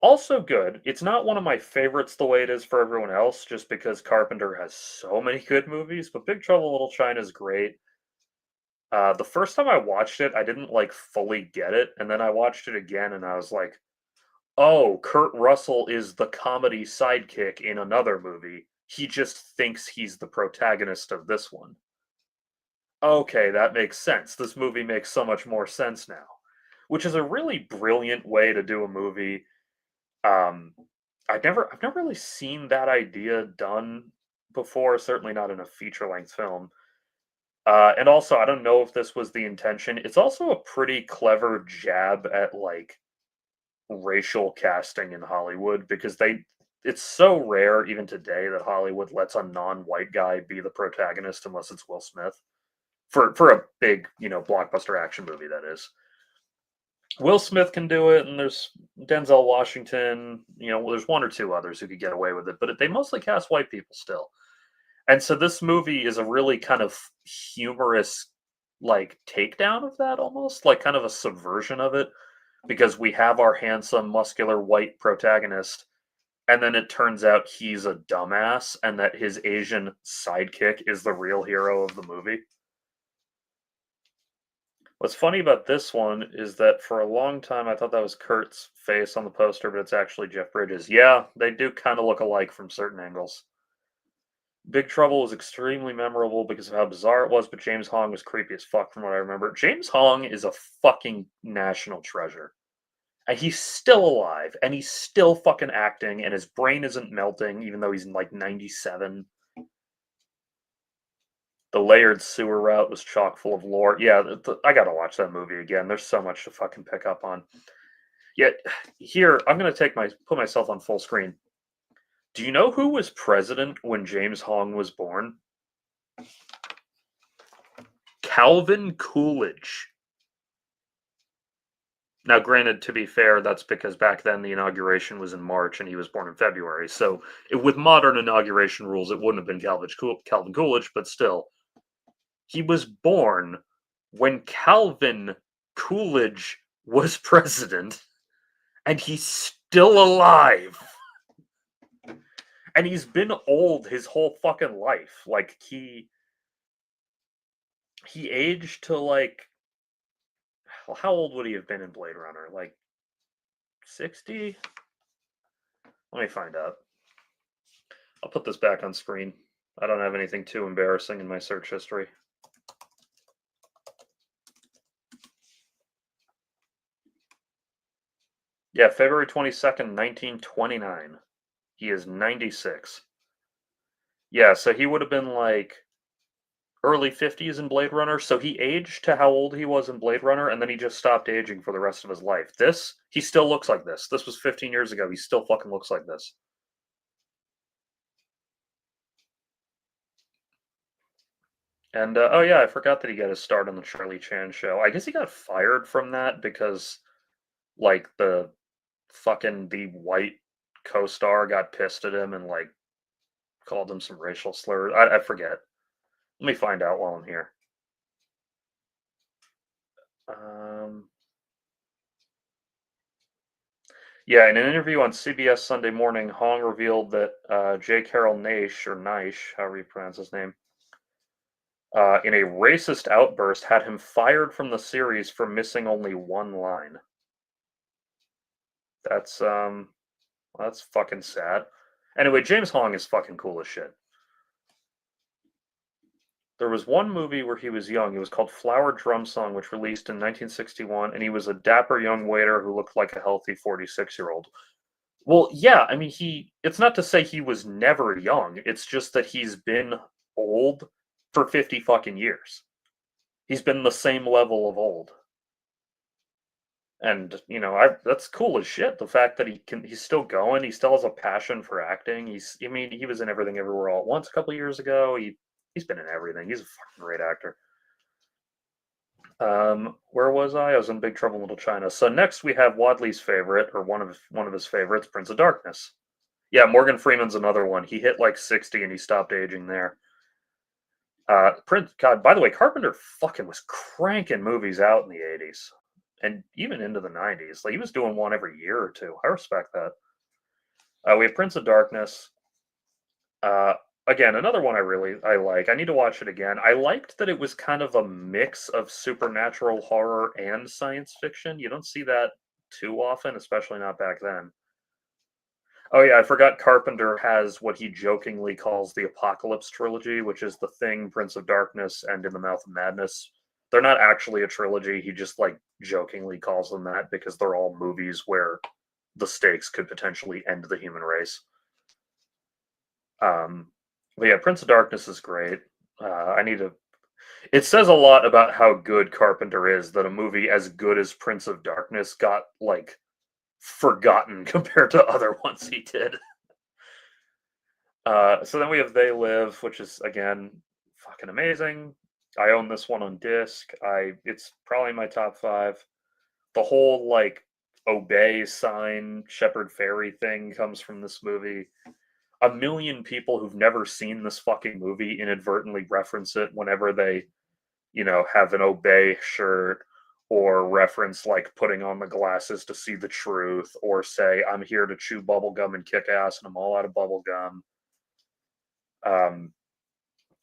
Also good. It's not one of my favorites the way it is for everyone else, just because Carpenter has so many good movies, but Big Trouble in Little China is great. The first time I watched it, I didn't like fully get it, and then I watched it again and I was like, "Oh, Kurt Russell is the comedy sidekick in another movie. He just thinks he's the protagonist of this one." Okay, that makes sense. This movie makes so much more sense now, which is a really brilliant way to do a movie. Um, I've never really seen that idea done before, certainly not in a feature-length film. And also, I don't know if this was the intention. It's also a pretty clever jab at like racial casting in Hollywood because it's so rare even today that Hollywood lets a non-white guy be the protagonist unless it's Will Smith for a big, blockbuster action movie that is. Will Smith can do it, and there's Denzel Washington. There's one or two others who could get away with it, but they mostly cast white people still. And so this movie is a really kind of humorous, like takedown of that, almost like kind of a subversion of it, because we have our handsome, muscular white protagonist, and then it turns out he's a dumbass, and that his Asian sidekick is the real hero of the movie. What's funny about this one is that for a long time I thought that was Kurt's face on the poster, but it's actually Jeff Bridges. Yeah, they do kind of look alike from certain angles. Big Trouble was extremely memorable because of how bizarre it was, but James Hong was creepy as fuck from what I remember. James Hong is a fucking national treasure. And he's still alive, and he's still fucking acting, and his brain isn't melting, even though he's like 97. The layered sewer route was chock full of lore. Yeah, I gotta watch that movie again. There's so much to fucking pick up on. Yet here, I'm gonna put myself on full screen. Do you know who was president when James Hong was born? Calvin Coolidge. Now, granted, to be fair, that's because back then the inauguration was in March and he was born in February. So, with modern inauguration rules, it wouldn't have been Calvin Coolidge, but still, he was born when Calvin Coolidge was president, and he's still alive. And he's been old his whole fucking life. Like he aged to like how old would he have been in Blade Runner? Like 60? Let me find out. I'll put this back on screen. I don't have anything too embarrassing in my search history. Yeah, February 22nd, 1929. He is 96. Yeah, so he would have been like early 50s in Blade Runner. So he aged to how old he was in Blade Runner, and then he just stopped aging for the rest of his life. He still looks like this. This was 15 years ago. He still fucking looks like this. And oh yeah, I forgot that he got his start on the Charlie Chan show. I guess he got fired from that because like the white co-star got pissed at him and like called him some racial slurs. I forget. Let me find out while I'm here. Um, yeah, in an interview on CBS Sunday Morning, Hong revealed that J. Carroll Naish, or Naish, however you pronounce his name, in a racist outburst, had him fired from the series for missing only one line. That's that's fucking sad. Anyway, James Hong is fucking cool as shit. There was one movie where he was young. It was called Flower Drum Song, which released in 1961, and he was a dapper young waiter who looked like a healthy 46-year-old. Well, yeah, I mean, it's not to say he was never young. It's just that he's been old for 50 fucking years. He's been the same level of old. And that's cool as shit. The fact that he's still going, he still has a passion for acting. I mean, he was in Everything Everywhere All at Once a couple years ago. He's been in everything. He's a fucking great actor. Where was I? I was in Big Trouble in Little China. So next we have Wadley's favorite, or one of his favorites, Prince of Darkness. Yeah, Morgan Freeman's another one. He hit like 60 and he stopped aging there. Prince, God, by the way, Carpenter fucking was cranking movies out in the 80s and even into the 90s. Like he was doing one every year or two. I respect that. We have Prince of Darkness. Uh, Again, another one I like. I need to watch it again. I liked that it was kind of a mix of supernatural horror and science fiction. You don't see that too often, especially not back then. Oh yeah, I forgot Carpenter has what he jokingly calls the Apocalypse trilogy, which is The Thing, Prince of Darkness, and In the Mouth of Madness. They're not actually a trilogy. He just like jokingly calls them that because they're all movies where the stakes could potentially end the human race. Um, but yeah, Prince of Darkness is great. I need to. It says a lot about how good Carpenter is that a movie as good as Prince of Darkness got like forgotten compared to other ones he did. So then we have They Live, which is again fucking amazing. I own this one on disc. It's probably my top five. The whole like obey sign Shepherd Fairy thing comes from this movie. A million people who've never seen this fucking movie inadvertently reference it whenever they, have an obey shirt or reference like putting on the glasses to see the truth or say, I'm here to chew bubblegum and kick ass and I'm all out of bubblegum. Um,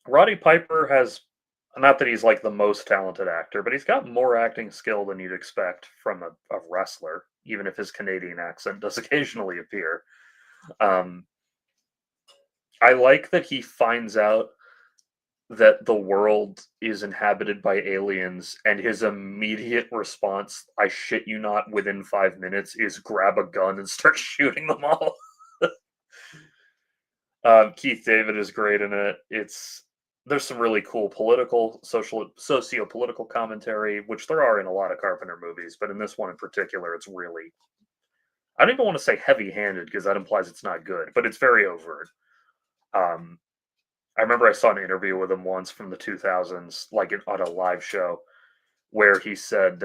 Roddy Piper has, not that he's like the most talented actor, but he's got more acting skill than you'd expect from a wrestler, even if his Canadian accent does occasionally appear. Um, I like that he finds out that the world is inhabited by aliens, and his immediate response, I shit you not, within 5 minutes, is grab a gun and start shooting them all. Keith David is great in it. There's some really cool political, social, socio-political commentary, which there are in a lot of Carpenter movies, but in this one in particular, it's really, I don't even want to say heavy-handed because that implies it's not good, but it's very overt. Um, I remember I saw an interview with him once from the 2000s, like on a live show, where he said,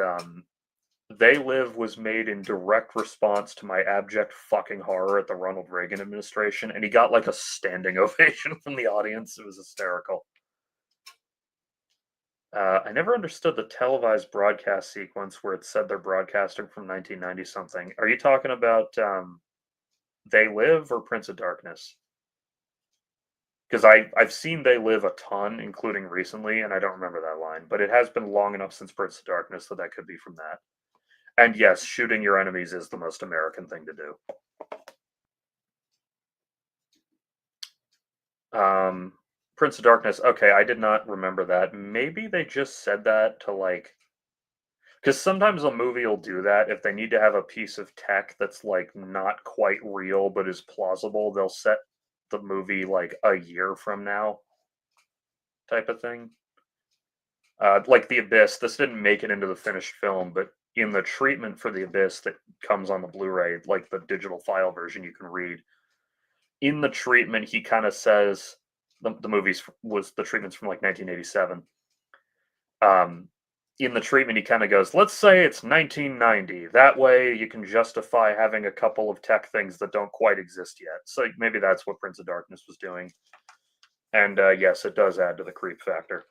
They Live was made in direct response to my abject fucking horror at the Ronald Reagan administration, and he got like a standing ovation from the audience. It was hysterical. I never understood the televised broadcast sequence where it said they're broadcasting from 1990 something. Are you talking about They Live or Prince of Darkness? Because I've seen They Live a ton, including recently, and I don't remember that line. But it has been long enough since Prince of Darkness that could be from that. And yes, shooting your enemies is the most American thing to do. Prince of Darkness. Okay, I did not remember that. Maybe they just said that to like, because sometimes a movie will do that if they need to have a piece of tech that's like not quite real but is plausible. They'll set the movie like a year from now, type of thing. Like The Abyss. This didn't make it into the finished film, but in the treatment for The Abyss that comes on the Blu-ray, like the digital file version you can read, in the treatment he kind of says the movies was the treatments from like 1987. Um, in the treatment, he kind of goes, "Let's say it's 1990. That way, you can justify having a couple of tech things that don't quite exist yet." So maybe that's what Prince of Darkness was doing. And yes, it does add to the creep factor.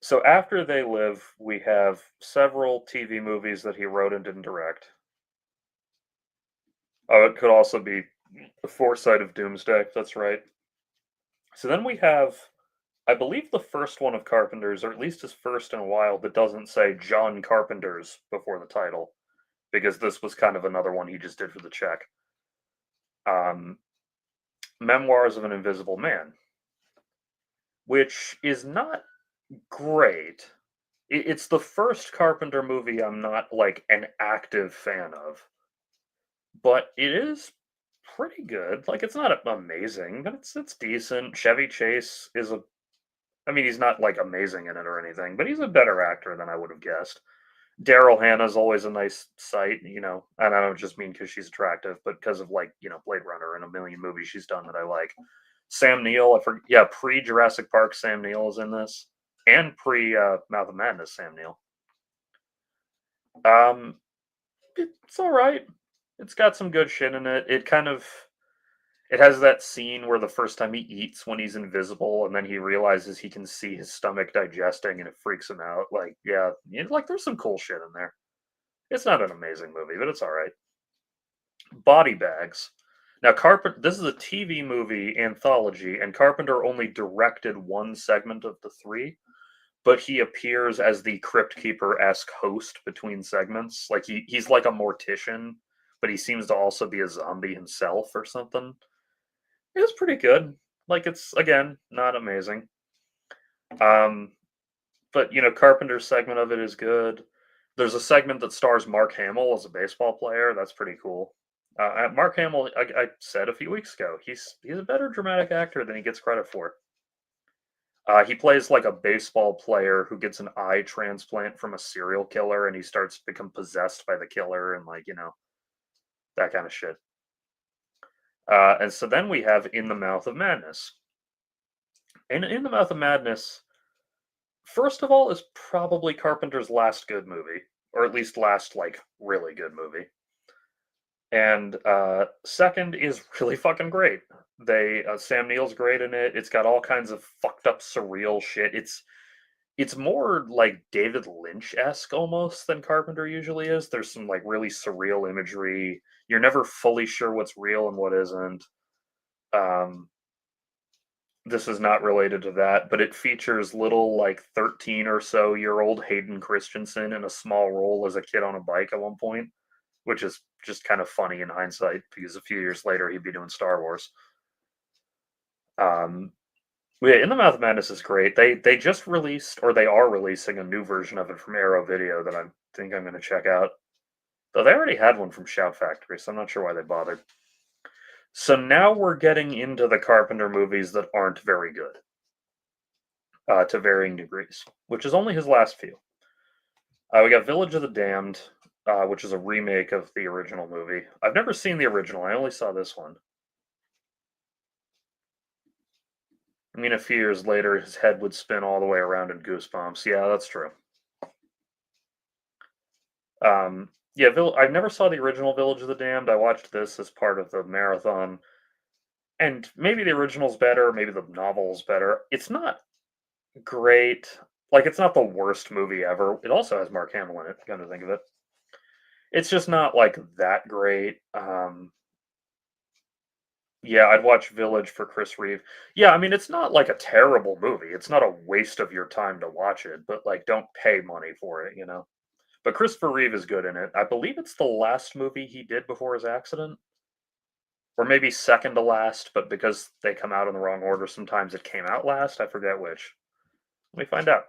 So after They Live, we have several TV movies that he wrote and didn't direct. Oh, it could also be The Foresight of Doomsday. That's right. So then we have, I believe, the first one of Carpenter's, or at least his first in a while, that doesn't say John Carpenter's before the title, because this was kind of another one he just did for the check. Um, Memoirs of an Invisible Man, which is not great. It's the first Carpenter movie I'm not like an active fan of, but it is pretty good. Like it's not amazing, but it's decent. Chevy Chase is a, I mean, he's not like amazing in it or anything, but he's a better actor than I would have guessed. Daryl Hannah's always a nice sight, and I don't just mean because she's attractive, but because of like Blade Runner and a million movies she's done that I like. Sam Neill, yeah, pre Jurassic Park, Sam Neill is in this, and pre Mouth of Madness, Sam Neill. Um, it's all right. It's got some good shit in it. It has that scene where the first time he eats when he's invisible, and then he realizes he can see his stomach digesting, and it freaks him out. Like, yeah, like there's some cool shit in there. It's not an amazing movie, but it's all right. Body Bags. Now, Carpenter. This is a TV movie anthology, and Carpenter only directed one segment of the three, but he appears as the Crypt Keeper esque host between segments. Like he's like a mortician, but he seems to also be a zombie himself or something. It was pretty good. Like it's again not amazing. Um, but Carpenter's segment of it is good. There's a segment that stars Mark Hamill as a baseball player. That's pretty cool. Mark Hamill, I said a few weeks ago, he's a better dramatic actor than he gets credit for. He plays like a baseball player who gets an eye transplant from a serial killer, and he starts to become possessed by the killer, and like that kind of shit. And so then we have In the Mouth of Madness. And In the Mouth of Madness, first of all, is probably Carpenter's last good movie, or at least last like really good movie. And second is really fucking great. Sam Neill's great in it. It's got all kinds of fucked up surreal shit. It's more like David Lynch-esque almost than Carpenter usually is. There's some like really surreal imagery. You're never fully sure what's real and what isn't. Um, this is not related to that, but it features little like 13 or so year old Hayden Christensen in a small role as a kid on a bike at one point, which is just kind of funny in hindsight because a few years later he'd be doing Star Wars. Um, yeah, In the Mouth of Madness is great. They just released, or they are releasing, a new version of it from Arrow Video that I think I'm going to check out. Though they already had one from Shout Factory, so I'm not sure why they bothered. So now we're getting into the Carpenter movies that aren't very good, to varying degrees, which is only his last few. We got Village of the Damned, which is a remake of the original movie. I've never seen the original. I only saw this one. I mean, a few years later, his head would spin all the way around in Goosebumps. Yeah, that's true. Yeah, I never saw the original Village of the Damned. I watched this as part of the marathon, and maybe the original's better, maybe the novel's better. It's not great. Like, it's not the worst movie ever. It also has Mark Hamill in it. Come to think of it, it's just not like that great. Yeah, I'd watch Village for Chris Reeve. Yeah, I mean, it's not like a terrible movie. It's not a waste of your time to watch it, but like, don't pay money for it. But Christopher Reeve is good in it. I believe it's the last movie he did before his accident, or maybe second to last. But because they come out in the wrong order, sometimes it came out last. I forget which. Let me find out.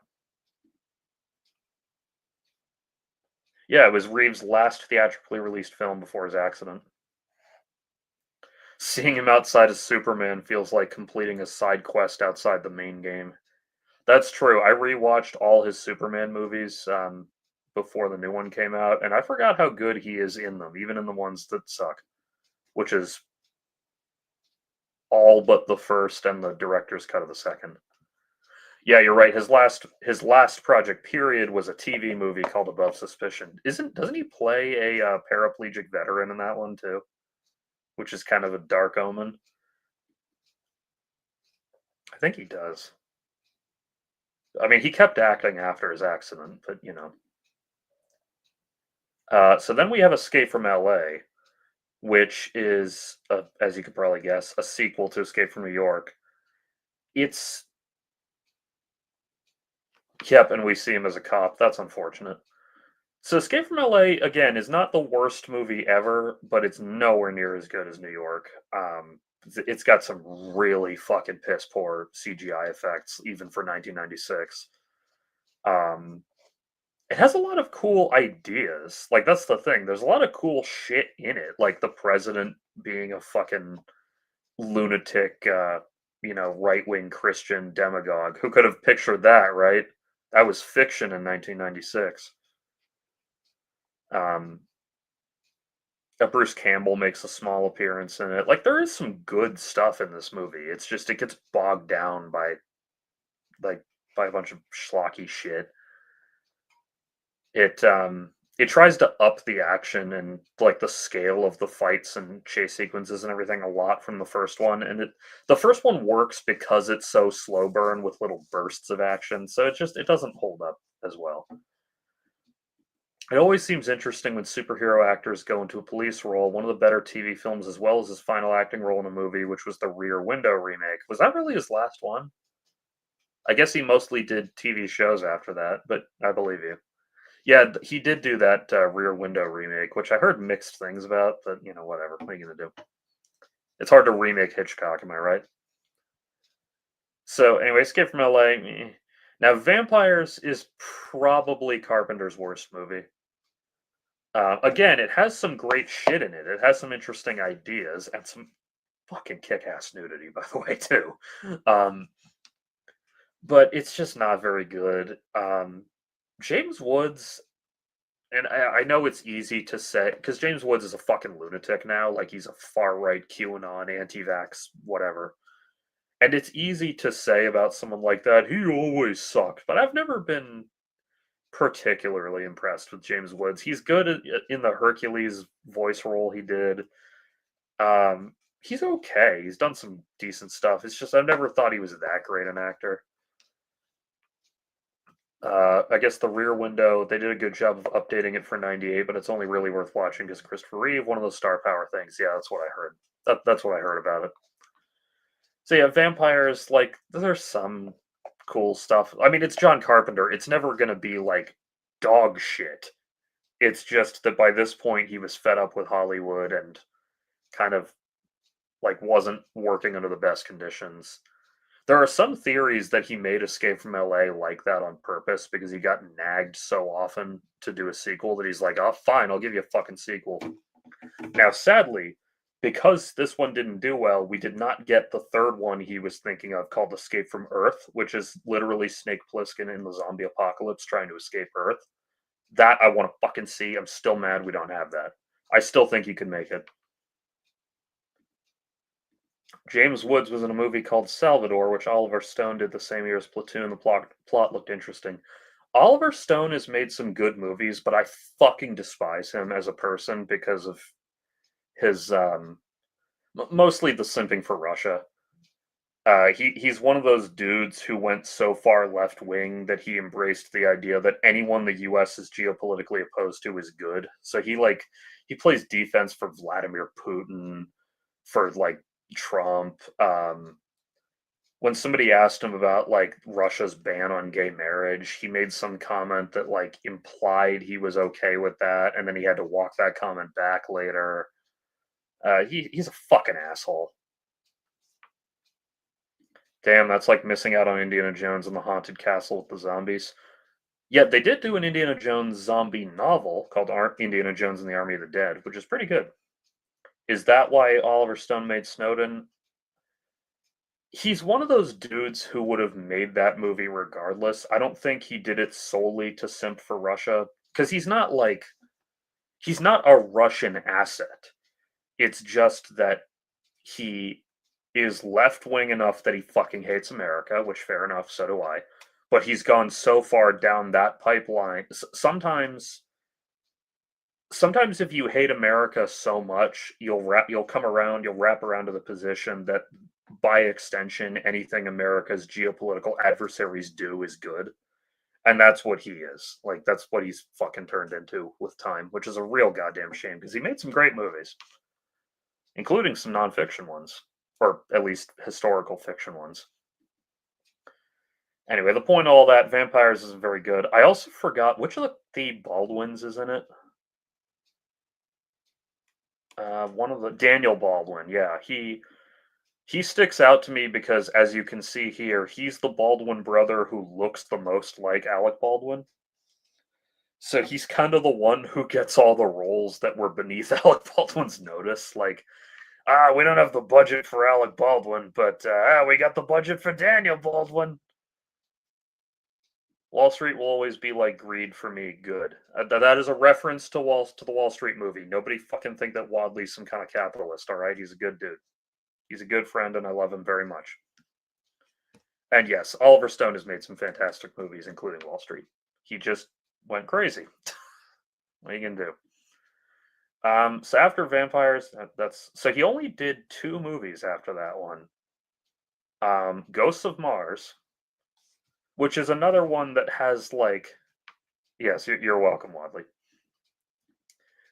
Yeah, it was Reeve's last theatrically released film before his accident. Seeing him outside as Superman feels like completing a side quest outside the main game. That's true. I rewatched all his Superman movies before the new one came out, and I forgot how good he is in them, even in the ones that suck, which is all but the first and the director's cut of the second. Yeah, you're right. His last project period was a TV movie called Above Suspicion. Doesn't he play a paraplegic veteran in that one too? Which is kind of a dark omen. I think he does. I mean, he kept acting after his accident, but. So then we have Escape from L.A., which is, as you could probably guess, a sequel to Escape from New York. It's Yep, and we see him as a cop. That's unfortunate. So Escape from LA again is not the worst movie ever, but it's nowhere near as good as New York. It's got some really fucking piss poor CGI effects, even for 1996. Um, it has a lot of cool ideas. Like that's the thing. There's a lot of cool shit in it, like the president being a fucking lunatic, right wing Christian demagogue. Who could have pictured that, right? That was fiction in 1996. Um, Bruce Campbell makes a small appearance in it. Like there is some good stuff in this movie. It's just it gets bogged down like by a bunch of schlocky shit. It tries to up the action and like the scale of the fights and chase sequences and everything a lot from the first one. And the first one works because it's so slow burn with little bursts of action. So it doesn't hold up as well. It always seems interesting when superhero actors go into a police role. One of the better TV films, as well as his final acting role in a movie, which was the Rear Window remake. Was that really his last one? I guess he mostly did TV shows after that, but I believe you. Yeah, he did do that Rear Window remake, which I heard mixed things about, but whatever. What are you gonna do? It's hard to remake Hitchcock, am I right? So, anyway, Escape from LA. Meh. Now, Vampires is probably Carpenter's worst movie. Again, it has some great shit in it. It has some interesting ideas and some fucking kick-ass nudity, by the way, too. Um, but it's just not very good. James Woods, and I know it's easy to say because James Woods is a fucking lunatic now. Like he's a far right QAnon, anti-vax, whatever. And it's easy to say about someone like that. He always sucked, but I've never been particularly impressed with James Woods. He's good in the Hercules voice role he did. He's okay. He's done some decent stuff. It's just I've never thought he was that great an actor. I guess the Rear Window, they did a good job of updating it for '98, but it's only really worth watching because Christopher Reeve, one of those star power things. Yeah, that's what I heard. That's what I heard about it. So yeah, vampires, like there's some cool stuff. I mean, it's John Carpenter. It's never gonna be like dog shit. It's just that by this point he was fed up with Hollywood and kind of like wasn't working under the best conditions. There are some theories that he made Escape from LA like that on purpose because he got nagged so often to do a sequel that he's like, "Oh, fine, I'll give you a fucking sequel." Now, sadly, because this one didn't do well, we did not get the third one he was thinking of called Escape from Earth, which is literally Snake Plissken in the zombie apocalypse trying to escape Earth. That I want to fucking see. I'm still mad we don't have that. I still think he could make it. James Woods was in a movie called Salvador, which Oliver Stone did the same year as Platoon. The plot looked interesting. Oliver Stone has made some good movies, but I fucking despise him as a person because of his mostly the simping for Russia. He's one of those dudes who went so far left wing that he embraced the idea that anyone the U.S. is geopolitically opposed to is good. So he plays defense for Vladimir Putin, for like Trump. When somebody asked him about like Russia's ban on gay marriage, he made some comment that like implied he was okay with that, and then he had to walk that comment back later. He's a fucking asshole. Damn, that's like missing out on Indiana Jones and the Haunted Castle with the zombies. Yeah, they did do an Indiana Jones zombie novel called Indiana Jones and the Army of the Dead, which is pretty good. Is that why Oliver Stone made Snowden? He's one of those dudes who would have made that movie regardless. I don't think he did it solely to simp for Russia because he's not a Russian asset. It's just that he is left wing enough that he fucking hates America, which fair enough, so do I. But he's gone so far down that pipeline. Sometimes if you hate America so much, you'll wrap around to the position that by extension anything America's geopolitical adversaries do is good. And that's what he is. Like that's what he's fucking turned into with time, which is a real goddamn shame because he made some great movies, including some nonfiction ones, or at least historical fiction ones. Anyway, the point of all that, Vampires isn't very good. I also forgot which of the Baldwins is in it. One of the Daniel Baldwin, yeah, he sticks out to me because, as you can see here, he's the Baldwin brother who looks the most like Alec Baldwin. So he's kind of the one who gets all the roles that were beneath Alec Baldwin's notice. Like, we don't have the budget for Alec Baldwin, but we got the budget for Daniel Baldwin. Wall Street will always be like greed for me. Good. That is a reference to the Wall Street movie. Nobody fucking think that Wadley's some kind of capitalist. All right, he's a good dude. He's a good friend, and I love him very much. And yes, Oliver Stone has made some fantastic movies, including Wall Street. He just went crazy. What are you gonna do? So after Vampires, that's so he only did two movies after that one. Ghosts of Mars, which is another one that has like, yes, you're welcome, Wadley.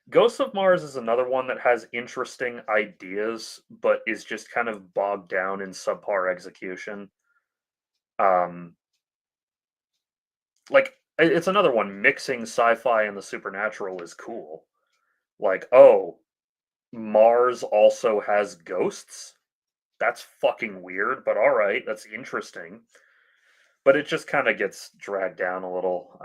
Ghosts of Mars is another one that has interesting ideas, but is just kind of bogged down in subpar execution. Um, like it's another one. Mixing sci-fi and the supernatural is cool. Like, oh, Mars also has ghosts. That's fucking weird, but all right, that's interesting. But it just kind of gets dragged down a little.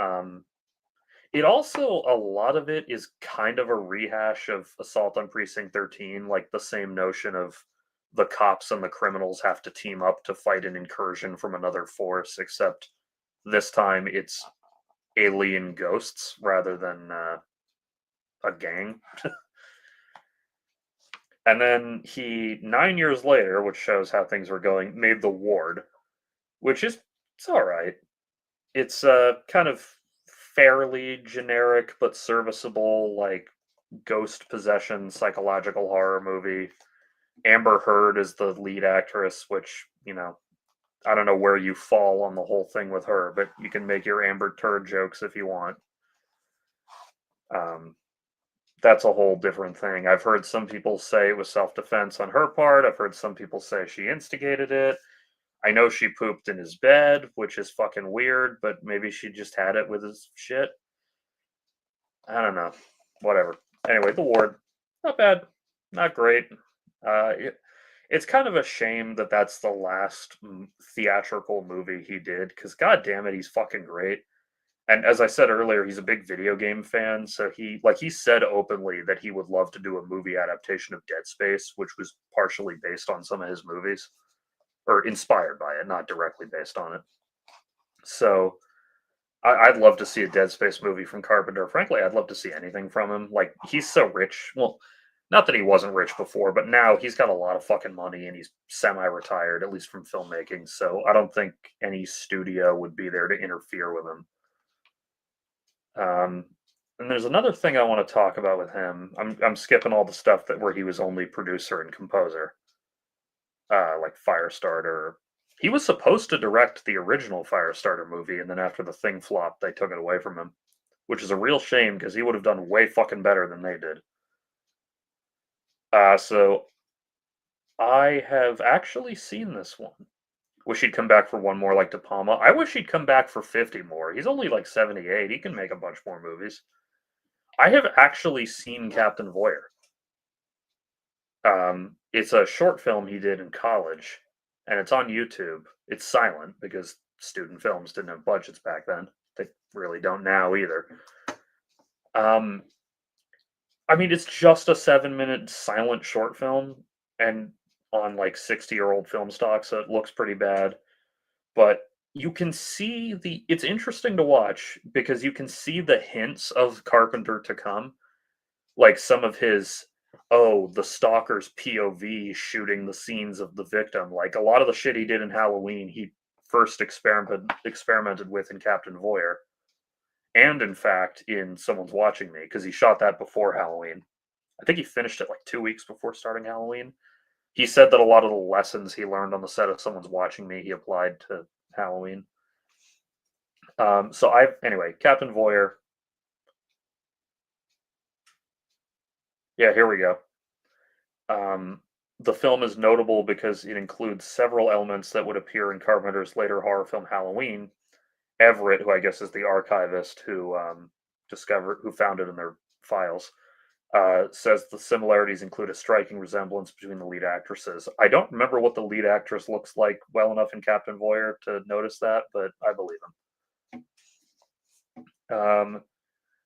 It also, a lot of it is kind of a rehash of Assault on Precinct 13, like the same notion of the cops and the criminals have to team up to fight an incursion from another force, except this time it's alien ghosts rather than a gang. And then he, 9 years later, which shows how things were going, made The Ward, which is, it's all right. It's kind of fairly generic but serviceable, like ghost possession psychological horror movie. Amber Heard is the lead actress, which, I don't know where you fall on the whole thing with her, but you can make your Amber Turd jokes if you want. Um, that's a whole different thing. I've heard some people say it was self defense on her part. I've heard some people say she instigated it. I know she pooped in his bed, which is fucking weird, but maybe she just had it with his shit. I don't know. Whatever. Anyway, The Ward, not bad, not great. It's kind of a shame that that's the last theatrical movie he did, because god damn it, he's fucking great. And as I said earlier, he's a big video game fan, so he said openly that he would love to do a movie adaptation of Dead Space, which was partially based on some of his movies, or inspired by it, not directly based on it. So I'd love to see a Dead Space movie from Carpenter. Frankly, I'd love to see anything from him. Like, he's so rich. Well, not that he wasn't rich before, but now he's got a lot of fucking money and he's semi-retired, at least from filmmaking. So I don't think any studio would be there to interfere with him. And there's another thing I want to talk about with him. I'm skipping all the stuff that where he was only producer and composer, like Firestarter. He was supposed to direct the original Firestarter movie, and then after the thing flopped, they took it away from him, which is a real shame because he would have done way fucking better than they did. So I have actually seen this one. Wish he'd come back for one more like De Palma. I wish he'd come back for 50 more. He's only like 78. He can make a bunch more movies. I have actually seen Captain Voyeur. It's a short film he did in college, and it's on YouTube. It's silent because student films didn't have budgets back then. They really don't now either. Um, I mean, it's just a 7-minute silent short film, and on like 60-year-old film stock, so it looks pretty bad. But you can see it's interesting to watch because you can see the hints of Carpenter to come, like some of his, oh, the stalker's POV shooting the scenes of the victim. Like a lot of the shit he did in Halloween, he first experimented with in Captain Voyeur, and in fact in Someone's Watching Me, because he shot that before Halloween. I think he finished it like 2 weeks before starting Halloween. He said that a lot of the lessons he learned on the set of Someone's Watching Me he applied to Halloween. Anyway, Captain Voyeur. Yeah, here we go. The film is notable because it includes several elements that would appear in Carpenter's later horror film Halloween. Everett, who I guess is the archivist who who found it in their files, says the similarities include a striking resemblance between the lead actresses. I don't remember what the lead actress looks like well enough in Captain Voyeur to notice that, but I believe him.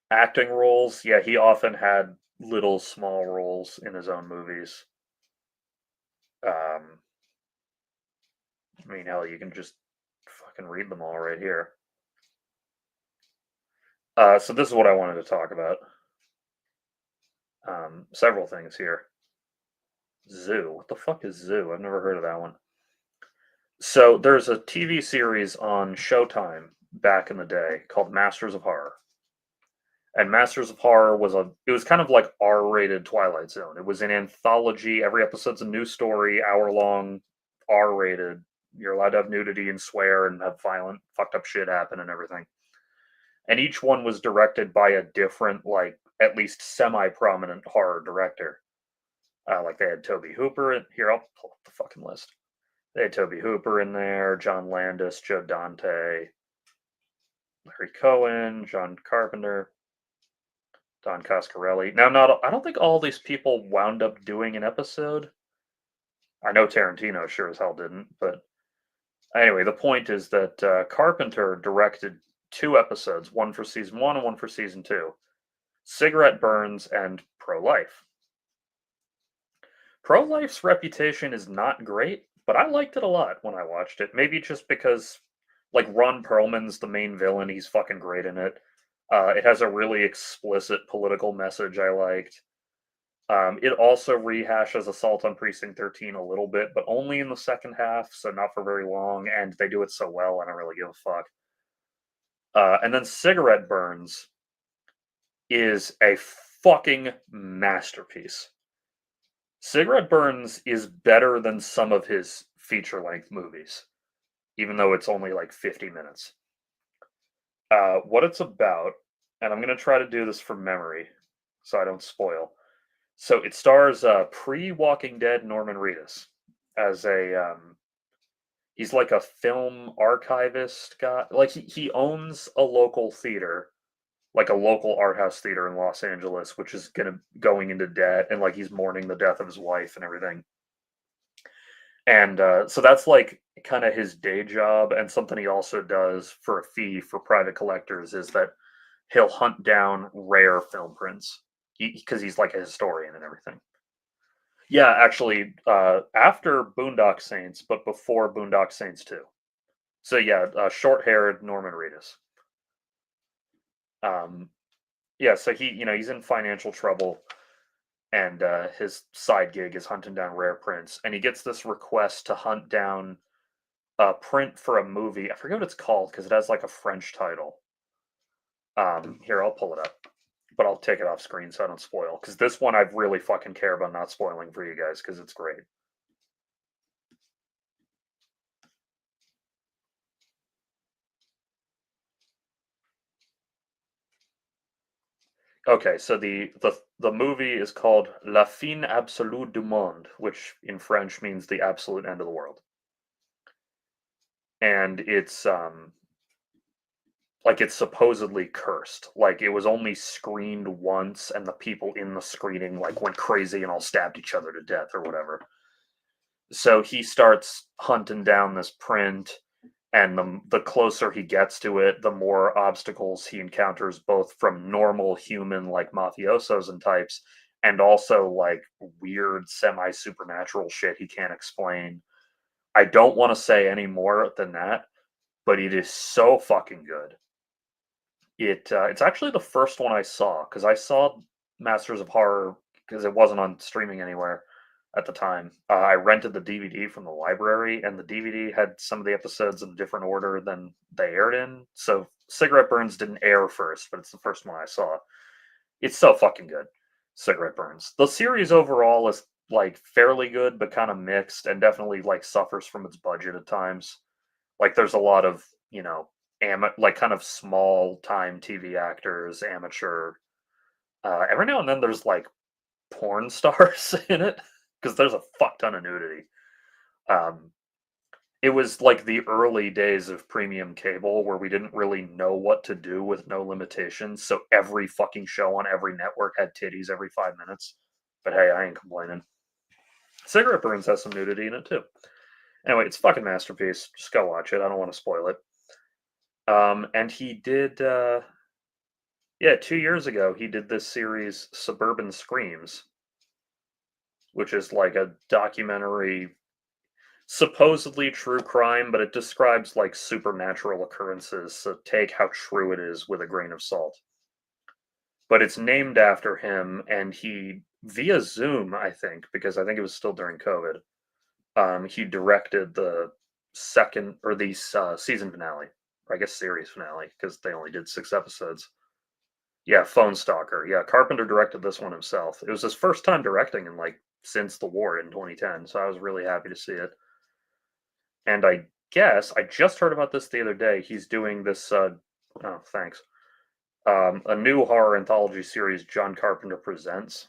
Acting roles, yeah, he often had little small roles in his own movies. I mean, hell, you can just fucking read them all right here. So this is what I wanted to talk about. Several things here. Zoo. What the fuck is Zoo? I've never heard of that one. So there's a TV series on Showtime back in the day called Masters of Horror. And Masters of Horror it was kind of like R-rated Twilight Zone. It was an anthology. Every episode's a new story, hour long, R-rated. You're allowed to have nudity and swear and have violent, fucked up shit happen and everything. And each one was directed by a different, like at least semi-prominent horror director. Like they had Toby Hooper in here. I'll pull up the fucking list. They had Toby Hooper in there, John Landis, Joe Dante, Larry Cohen, John Carpenter, Don Coscarelli. Now, not I don't think all these people wound up doing an episode. I know Tarantino sure as hell didn't, but anyway, the point is that Carpenter directed two episodes, one for season one and one for season two. Cigarette Burns and Pro-Life. Pro-Life's reputation is not great, but I liked it a lot when I watched it. Maybe just because, like, Ron Perlman's the main villain. He's fucking great in it. It has a really explicit political message I liked. It also rehashes Assault on Precinct 13 a little bit, but only in the second half, so not for very long, and they do it so well, I don't really give a fuck. And then Cigarette Burns is a fucking masterpiece. Cigarette Burns is better than some of his feature-length movies, even though it's only like 50 minutes. What it's about, and I'm going to try to do this from memory so I don't spoil. So it stars pre-Walking Dead Norman Reedus as he's like a film archivist guy. Like he owns a local theater, like a local art house theater in Los Angeles, which is going into debt, and like he's mourning the death of his wife and everything. And so that's like kind of his day job, and something he also does for a fee for private collectors is that he'll hunt down rare film prints because he's like a historian and everything. Yeah, actually, after Boondock Saints, but before Boondock Saints 2. So yeah, short-haired Norman Reedus. Um, yeah, so he's in financial trouble, and his side gig is hunting down rare prints, and he gets this request to hunt down a print for a movie. I forget what it's called because it has like a French title. Here, I'll pull it up, but I'll take it off screen so I don't spoil. Because this one I really fucking care about not spoiling for you guys because it's great. Okay, so the movie is called La fin absolue du monde, which in French means the absolute end of the world. And it's like it's supposedly cursed. Like it was only screened once and the people in the screening like went crazy and all stabbed each other to death or whatever. So he starts hunting down this print, and the closer he gets to it, the more obstacles he encounters, both from normal human like mafiosos and types, and also like weird semi supernatural shit he can't explain. I don't want to say any more than that, but it is so fucking good. It's actually the first one I saw because I saw Masters of Horror because it wasn't on streaming anywhere at the time. I rented the DVD from the library, and the DVD had some of the episodes in a different order than they aired in. So Cigarette Burns didn't air first, but it's the first one I saw. It's so fucking good, Cigarette Burns. The series overall is like fairly good, but kind of mixed, and definitely like suffers from its budget at times. Like there's a lot of like kind of small time TV actors, amateur. Every now and then there's like porn stars in it because there's a fuck ton of nudity. Um, it was like the early days of premium cable where we didn't really know what to do with no limitations. So every fucking show on every network had titties every 5 minutes. But hey, I ain't complaining. Cigarette Burns has some nudity in it too. Anyway, it's fucking masterpiece. Just go watch it. I don't want to spoil it. And he did, yeah, 2 years ago, he did this series, Suburban Screams, which is like a documentary. supposedly true crime, but it describes like supernatural occurrences, so take how true it is with a grain of salt. But it's named after him, and he, via Zoom, I think, because I think it was still during COVID, he directed the second or the season finale, or I guess series finale, because they only did 6 episodes. Yeah, Phone Stalker. Yeah, Carpenter directed this one himself. It was his first time directing in like since the war in 2010, so I was really happy to see it. And I guess I just heard about this the other day. He's doing this. Oh, thanks. A new horror anthology series, John Carpenter Presents.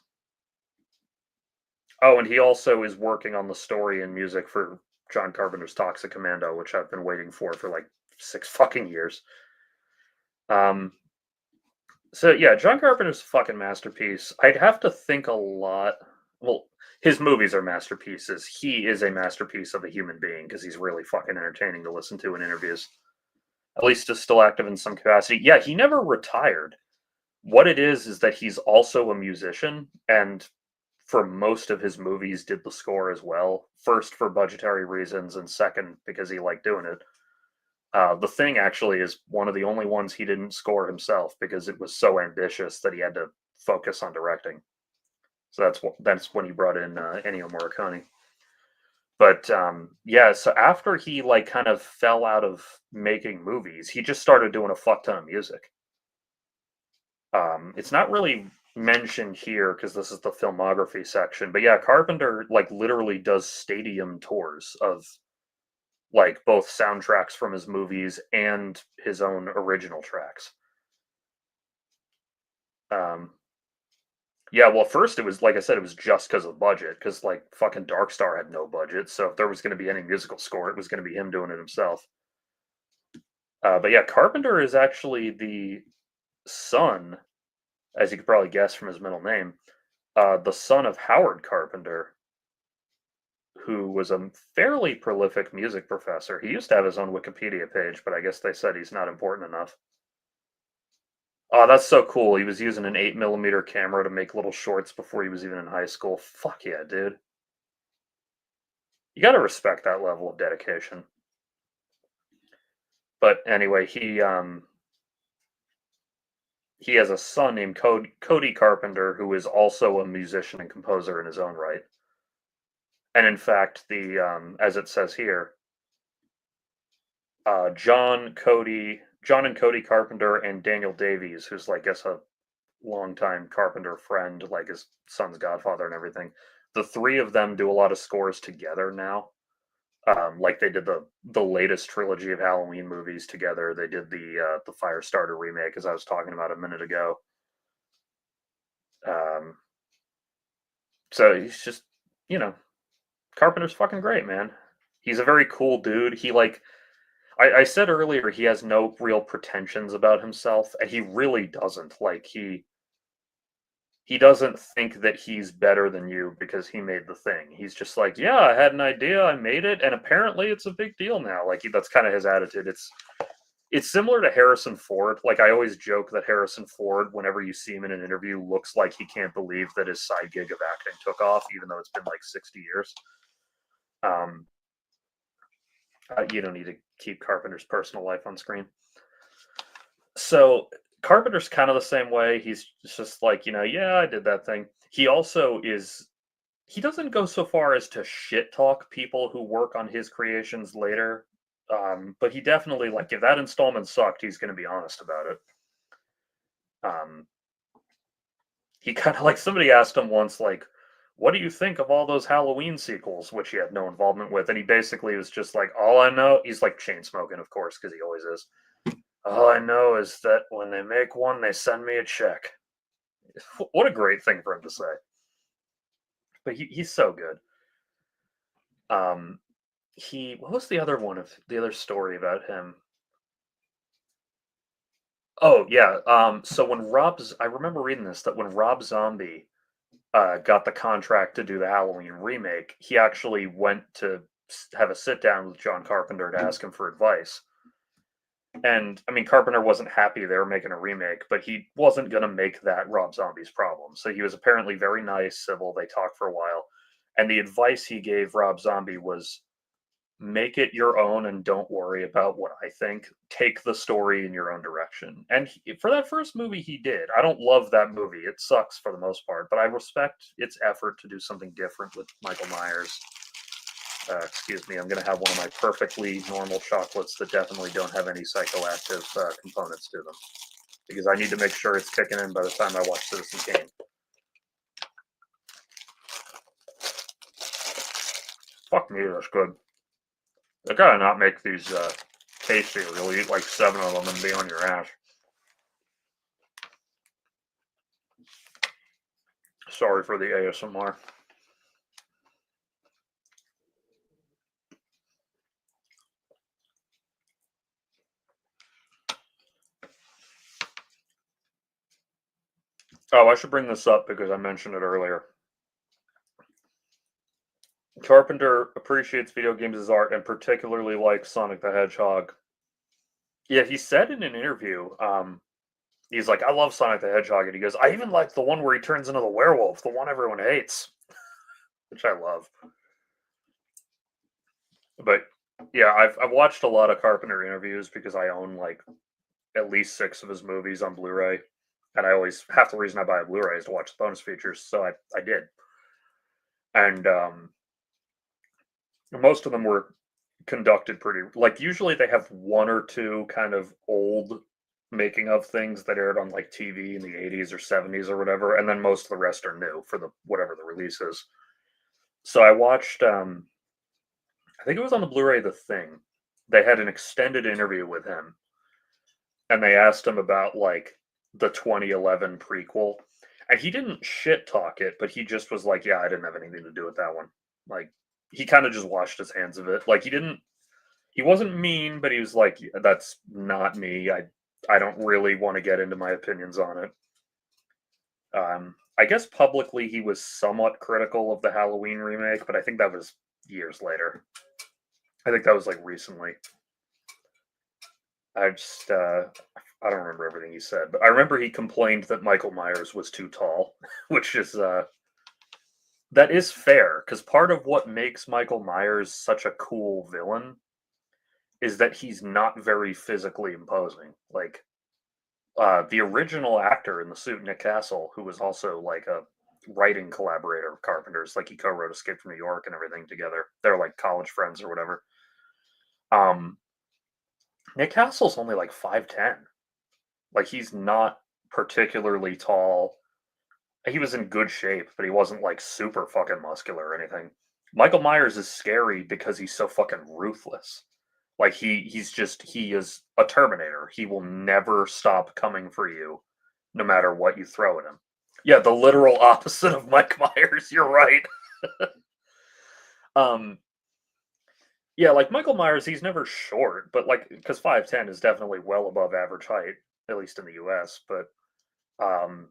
Oh, and he also is working on the story and music for John Carpenter's Toxic Commando, which I've been waiting for like 6 fucking years. Um, so yeah, John Carpenter's a fucking masterpiece. I'd have to think a lot. Well, his movies are masterpieces. He is a masterpiece of a human being because he's really fucking entertaining to listen to in interviews. At least is still active in some capacity. Yeah, he never retired. What it is that he's also a musician, and for most of his movies did the score as well. First for budgetary reasons, and second because he liked doing it. The Thing actually is one of the only ones he didn't score himself because it was so ambitious that he had to focus on directing. So that's when he brought in Ennio Morricone. But yeah, so after he like kind of fell out of making movies, he just started doing a fuck ton of music. It's not really mentioned here because this is the filmography section, but yeah, Carpenter like literally does stadium tours of like both soundtracks from his movies and his own original tracks. Um, yeah, well, first it was like I said, it was just because of budget, because like fucking Dark Star had no budget, so if there was going to be any musical score, it was going to be him doing it himself. But yeah, Carpenter is actually the son, as you could probably guess from his middle name, the son of Howard Carpenter, who was a fairly prolific music professor. He used to have his own Wikipedia page, but I guess they said he's not important enough. Oh, that's so cool. He was using an 8 millimeter camera to make little shorts before he was even in high school. Fuck yeah, dude. You got to respect that level of dedication. But anyway, he has a son named Cody Carpenter who is also a musician and composer in his own right. And in fact, the as it says here, John and Cody Carpenter and Daniel Davies, who's like I guess a longtime Carpenter friend, like his son's godfather and everything. The three of them do a lot of scores together now. Like they did the latest trilogy of Halloween movies together. They did the Firestarter remake, as I was talking about a minute ago. Um, so he's just, you know, Carpenter's fucking great, man. He's a very cool dude. He like I said earlier, he has no real pretensions about himself, and he really doesn't. Like he doesn't think that he's better than you because he made the thing. He's just like, yeah, I had an idea, I made it, and apparently it's a big deal now. Like that's kind of his attitude. It's similar to Harrison Ford. Like I always joke that Harrison Ford, whenever you see him in an interview, looks like he can't believe that his side gig of acting took off, even though it's been like 60 years. Um, you don't need to keep Carpenter's personal life on screen. So Carpenter's kind of the same way. He's just like, yeah, I did that thing. He also is he doesn't go so far as to shit talk people who work on his creations later. But he definitely like if that installment sucked, he's going to be honest about it. Um, he kind of like somebody asked him once, like, "What do you think of all those Halloween sequels?" Which he had no involvement with, and he basically was just like, "All I know," he's like chain smoking, of course, because he always is. All I know is that when they make one, they send me a check. What a great thing for him to say. But he's so good. Um, what was the other one of the other story about him? Oh yeah. So I remember reading this that when Rob Zombie got the contract to do the Halloween remake, he actually went to have a sit down with John Carpenter to ask him for advice. And I mean, Carpenter wasn't happy they were making a remake, but he wasn't going to make that Rob Zombie's problem. So he was apparently very nice, civil. They talked for a while. And the advice he gave Rob Zombie was make it your own and don't worry about what I think. Take the story in your own direction. And for that first movie, he did. I don't love that movie. It sucks for the most part, but I respect its effort to do something different with Michael Myers. Excuse me, I'm going to have one of my perfectly normal chocolates that definitely don't have any psychoactive components to them. Because I need to make sure it's kicking in by the time I watch Citizen Kane. Fuck me, that's good. They gotta not make these tasty. You'll eat like 7 of them and be on your ass. Sorry for the ASMR. Oh, I should bring this up because I mentioned it earlier. Carpenter appreciates video games as art and particularly likes Sonic the Hedgehog. Yeah, he said in an interview, he's like, I love Sonic the Hedgehog. And he goes, I even like the one where he turns into the werewolf, the one everyone hates, which I love. But yeah, I've watched a lot of Carpenter interviews because I own like at least 6 of his movies on Blu-ray. And I always, half the reason I buy a Blu-ray is to watch the bonus features. So I did. And most of them were conducted pretty, like, usually they have 1 or 2 kind of old making of things that aired on like TV in the 80s or 70s or whatever, and then most of the rest are new for the whatever the release is. So I watched I think it was on the Blu-ray The Thing. They had an extended interview with him and they asked him about like the 2011 prequel, and he didn't shit talk it, but he just was like, yeah, I didn't have anything to do with that one. Like, he kind of just washed his hands of it. Like, he wasn't mean, but he was like, that's not me. I don't really want to get into my opinions on it. I guess publicly he was somewhat critical of the Halloween remake, but I think that was years later. I think that was like recently. I don't remember everything he said, but I remember he complained that Michael Myers was too tall, which is that is fair because part of what makes Michael Myers such a cool villain is that he's not very physically imposing. Like, the original actor in the suit, Nick Castle, who was also like a writing collaborator of Carpenter's, like he co-wrote Escape from New York and everything together. They're like college friends or whatever. Um, Nick Castle's only like 5'10". Like, he's not particularly tall. He was in good shape, but he wasn't like super fucking muscular or anything. Michael Myers is scary because he's so fucking ruthless. Like, he is a Terminator. He will never stop coming for you, no matter what you throw at him. Yeah, the literal opposite of Mike Myers. You're right. um, yeah, like Michael Myers, he's never short, but like because 5'10" is definitely well above average height, at least in the U.S. Um,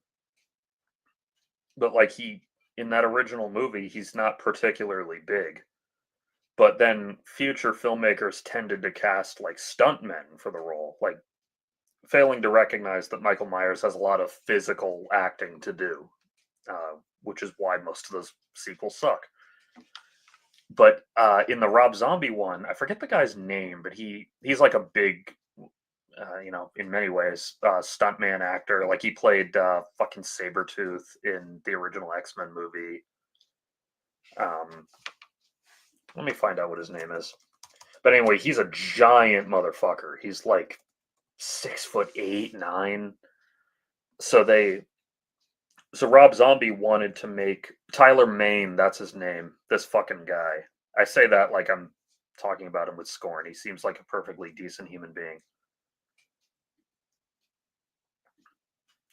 but like in that original movie, he's not particularly big. But then future filmmakers tended to cast like stuntmen for the role, like failing to recognize that Michael Myers has a lot of physical acting to do, which is why most of those sequels suck. But in the Rob Zombie one, I forget the guy's name, but he's like a big, in many ways, stuntman actor. Like, he played fucking Sabretooth in the original X-Men movie. Let me find out what his name is. But anyway, he's a giant motherfucker. He's like 6'8", 9. So Rob Zombie wanted to make Tyler Mane, that's his name, this fucking guy. I say that like I'm talking about him with scorn. He seems like a perfectly decent human being.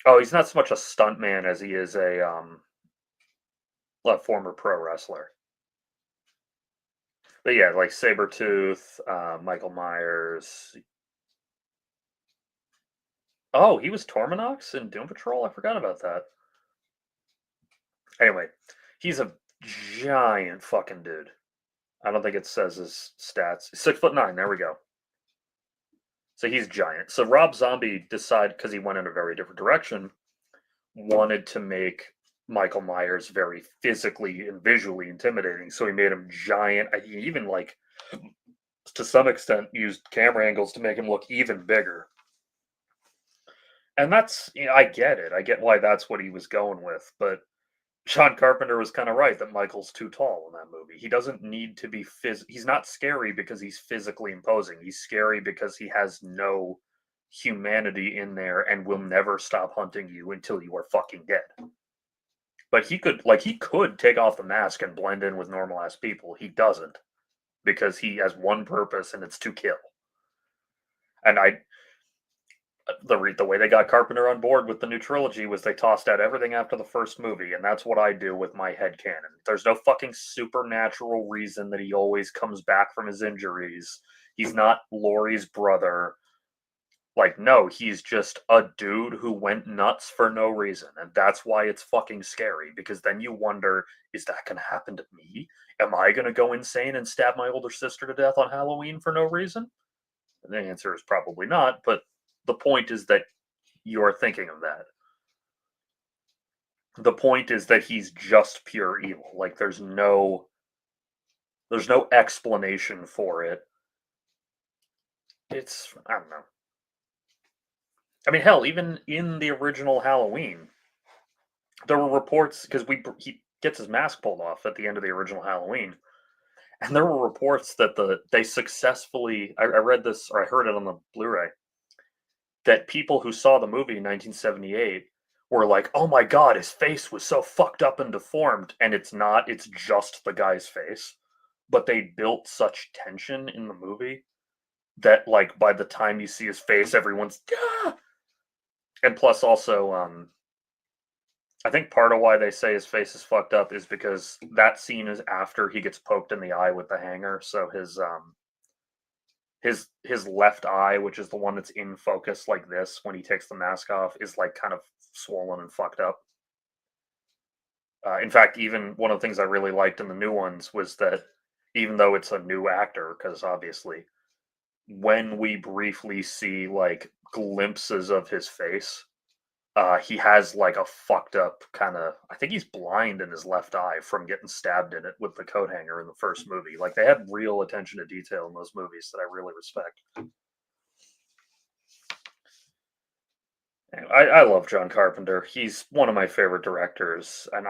Oh, he's not so much a stuntman as he is a former pro wrestler. But yeah, like Sabretooth, Michael Myers. Oh, he was Torminox in Doom Patrol? I forgot about that. Anyway, he's a giant fucking dude. I don't think it says his stats. 6'9". There we go. So he's giant. So Rob Zombie decided, because he went in a very different direction, wanted to make Michael Myers very physically and visually intimidating. So he made him giant. He even like to some extent, used camera angles to make him look even bigger. And that's, I get it. I get why that's what he was going with. But John Carpenter was kind of right that Michael's too tall in that movie. He doesn't need to be he's not scary because he's physically imposing. He's scary because he has no humanity in there and will never stop hunting you until you are fucking dead. But he could take off the mask and blend in with normal ass people. He doesn't because he has one purpose and it's to kill. And the way they got Carpenter on board with the new trilogy was they tossed out everything after the first movie, and that's what I do with my head canon. There's no fucking supernatural reason that he always comes back from his injuries. He's not Laurie's brother. Like, no, he's just a dude who went nuts for no reason, and that's why it's fucking scary, because then you wonder, is that gonna happen to me? Am I gonna go insane and stab my older sister to death on Halloween for no reason? And the answer is probably not, but the point is that you're thinking of that. The point is that he's just pure evil. Like there's no explanation for it. It's I don't know. I mean, hell, even in the original Halloween, there were reports because he gets his mask pulled off at the end of the original Halloween, and there were reports that they successfully. I read this or I heard it on the Blu-ray that people who saw the movie in 1978 were like, "Oh my god, his face was so fucked up and deformed," and it's not. It's just the guy's face, but they built such tension in the movie that like by the time you see his face, everyone's ah! And plus also, I think part of why they say his face is fucked up is because that scene is after he gets poked in the eye with the hanger, so his left eye, which is the one that's in focus like this when he takes the mask off, is like kind of swollen and fucked up. In fact, even one of the things I really liked in the new ones was that even though it's a new actor, because obviously, when we briefly see like glimpses of his face, he has like a fucked up kind of. I think he's blind in his left eye from getting stabbed in it with the coat hanger in the first movie. Like they had real attention to detail in those movies that I really respect. I love John Carpenter. He's one of my favorite directors, and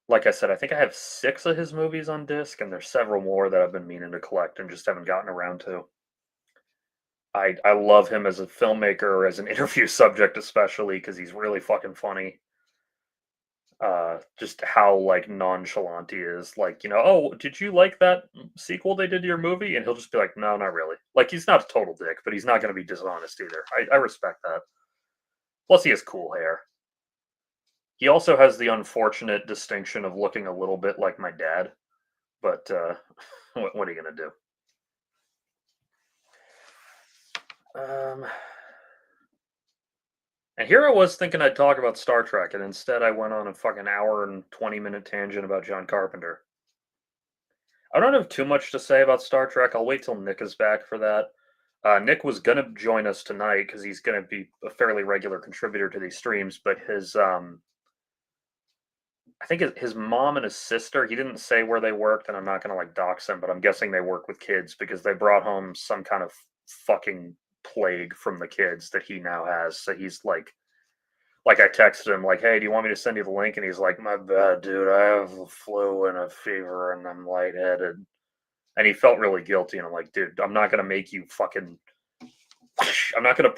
like I said, I think I have 6 of his movies on disc, and there's several more that I've been meaning to collect and just haven't gotten around to. I love him as a filmmaker, as an interview subject, especially because he's really fucking funny. Just how like nonchalant he is. Like, oh, did you like that sequel they did to your movie? And he'll just be like, no, not really. Like, he's not a total dick, but he's not going to be dishonest either. I respect that. Plus, he has cool hair. He also has the unfortunate distinction of looking a little bit like my dad, but what are you gonna do? Um, and here I was thinking I'd talk about Star Trek, and instead I went on a fucking hour and 20-minute tangent about John Carpenter. I don't have too much to say about Star Trek. I'll wait till Nick is back for that. Nick was gonna join us tonight because he's gonna be a fairly regular contributor to these streams, but his I think his mom and his sister, he didn't say where they worked, and I'm not gonna like dox them, but I'm guessing they work with kids because they brought home some kind of fucking plague from the kids that he now has. So he's like I texted him like, "Hey, do you want me to send you the link?" And he's like, "My bad, dude. I have a flu and a fever, and I'm lightheaded." And he felt really guilty, and I'm like, "Dude, I'm not gonna make you fucking. I'm not gonna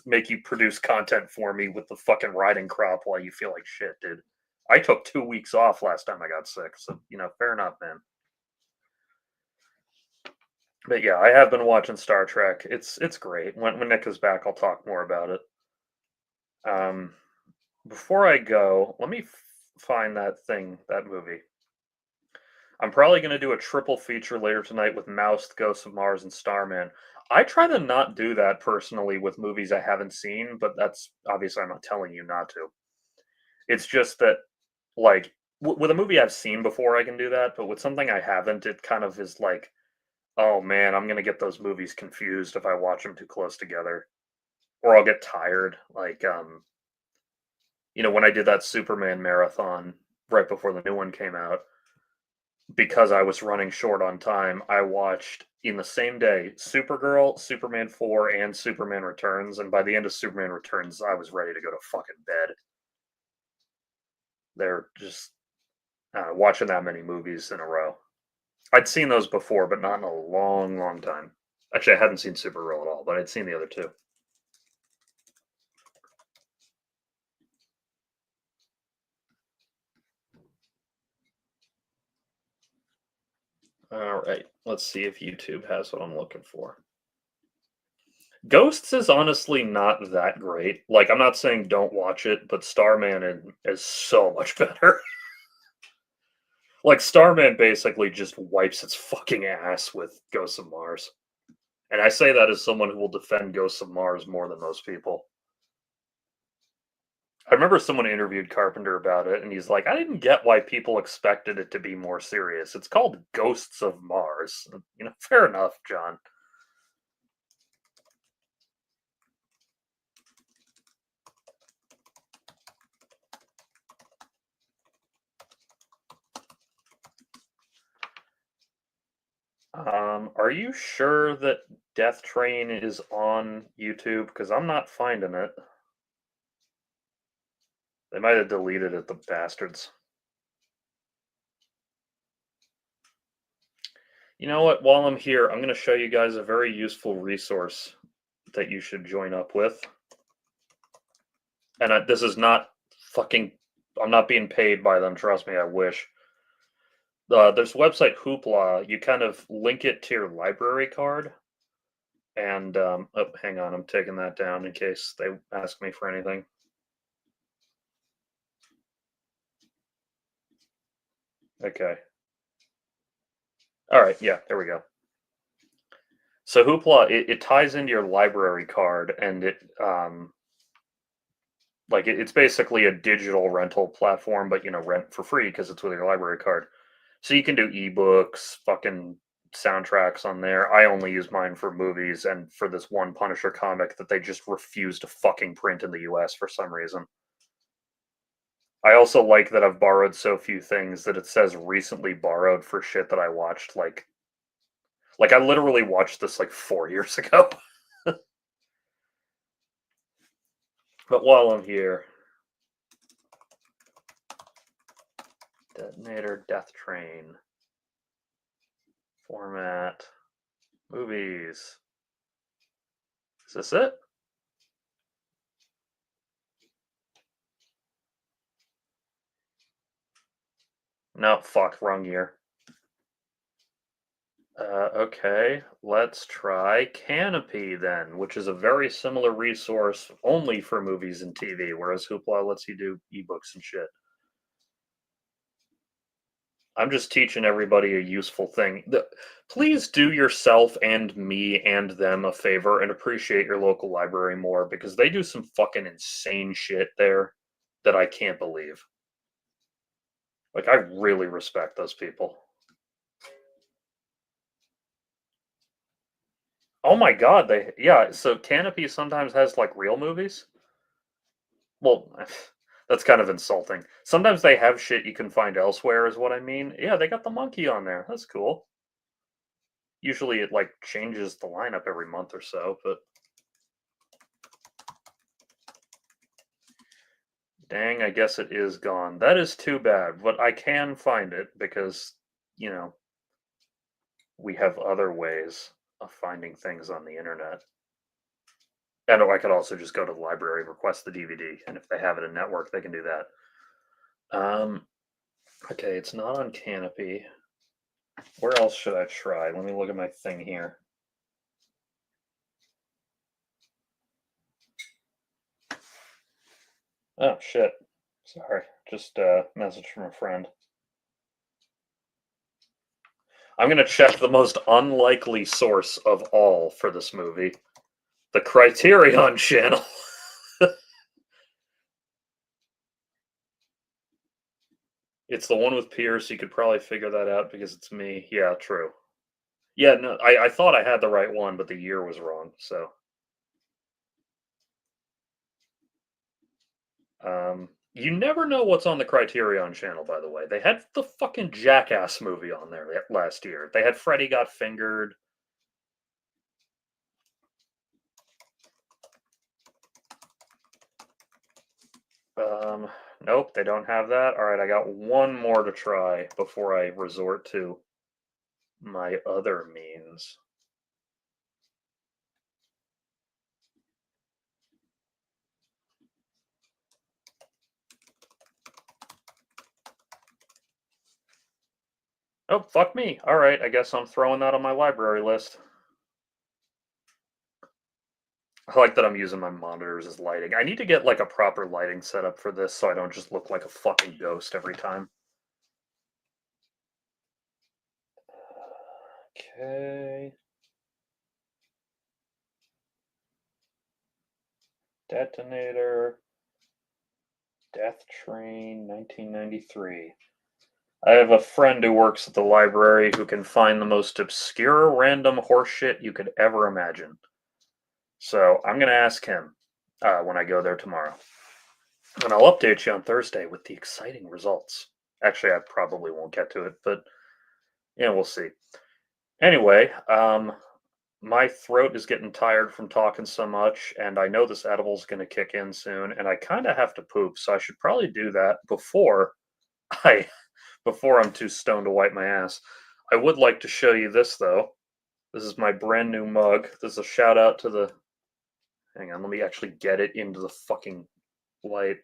make you produce content for me with the fucking riding crop while you feel like shit, dude." I took 2 weeks off last time I got sick, so fair enough, man. But yeah, I have been watching Star Trek. It's great. When Nick is back, I'll talk more about it. Um, before I go, let me find that movie. I'm probably going to do a triple feature later tonight with Mouse, The Ghosts of Mars, and Starman. I try to not do that personally with movies I haven't seen, but that's obviously I'm not telling you not to. It's just that, like, with a movie I've seen before, I can do that, but with something I haven't, it kind of is like, oh man, I'm gonna get those movies confused if I watch them too close together, or I'll get tired. Like, when I did that Superman marathon right before the new one came out, because I was running short on time, I watched in the same day Supergirl, Superman 4, and Superman Returns. And by the end of Superman Returns, I was ready to go to fucking bed. They're just watching that many movies in a row. I'd seen those before, but not in a long, long time. Actually, I hadn't seen Supergirl at all, but I'd seen the other two. All right, let's see if YouTube has what I'm looking for. Ghosts is honestly not that great. Like, I'm not saying don't watch it, but is so much better. Like, Starman basically just wipes its fucking ass with Ghosts of Mars. And I say that as someone who will defend Ghosts of Mars more than most people. I remember someone interviewed Carpenter about it, and he's like, I didn't get why people expected it to be more serious. It's called Ghosts of Mars. Fair enough, John. Are you sure that Death Train is on YouTube? Because I'm not finding it. They might have deleted it, the bastards. You know what? While I'm here, I'm going to show you guys a very useful resource that you should join up with. And this is not fucking. I'm not being paid by them. Trust me, I wish. There's website Hoopla. You kind of link it to your library card. And, oh, hang on. I'm taking that down in case they ask me for anything. Okay. All right. Yeah, there we go. So Hoopla, it ties into your library card, and it's basically a digital rental platform, but rent for free because it's with your library card. So you can do ebooks, fucking soundtracks on there. I only use mine for movies and for this one Punisher comic that they just refuse to fucking print in the US for some reason. I also like that I've borrowed so few things that it says recently borrowed for shit that I watched like I literally watched this like 4 years ago. But while I'm here, Detonator Death Train format movies. Is this it? No, fuck, wrong year. Okay, let's try Canopy then, which is a very similar resource only for movies and TV, whereas Hoopla lets you do ebooks and shit. I'm just teaching everybody a useful thing. Please do yourself and me and them a favor and appreciate your local library more because they do some fucking insane shit there that I can't believe. Like, I really respect those people. Oh my god, so Canopy sometimes has like real movies? Well, that's kind of insulting. Sometimes they have shit you can find elsewhere, is what I mean. Yeah, they got the monkey on there. That's cool. Usually it like changes the lineup every month or so, but dang, I guess it is gone. That is too bad, but I can find it because, you know, we have other ways of finding things on the internet. And I could also just go to the library, request the DVD, and if they have it in network, they can do that. Okay, it's not on Canopy. Where else should I try? Let me look at my thing here. Oh shit. Sorry. Just a message from a friend. I'm gonna check the most unlikely source of all for this movie. The Criterion Channel. It's the one with Pierce. You could probably figure that out because it's me. Yeah, true. Yeah, no, I thought I had the right one, but the year was wrong. So, You never know what's on the Criterion Channel, by the way. They had the fucking Jackass movie on there last year. They had Freddy Got Fingered. Nope, they don't have that. All right, I got one more to try before I resort to my other means. Oh, fuck me. All right, I guess I'm throwing that on my library list. I like that I'm using my monitors as lighting. I need to get like a proper lighting setup for this so I don't just look like a fucking ghost every time. Okay. Detonator. Death Train 1993. I have a friend who works at the library who can find the most obscure random horseshit you could ever imagine. So I'm going to ask him when I go there tomorrow. And I'll update you on Thursday with the exciting results. Actually, I probably won't get to it, but yeah, we'll see. Anyway, my throat is getting tired from talking so much, and I know this edible's going to kick in soon, and I kind of have to poop, so I should probably do that I before I'm too stoned to wipe my ass. I would like to show you this though. This is my brand new mug. This is a shout out to the. Hang on, let me actually get it into the fucking light.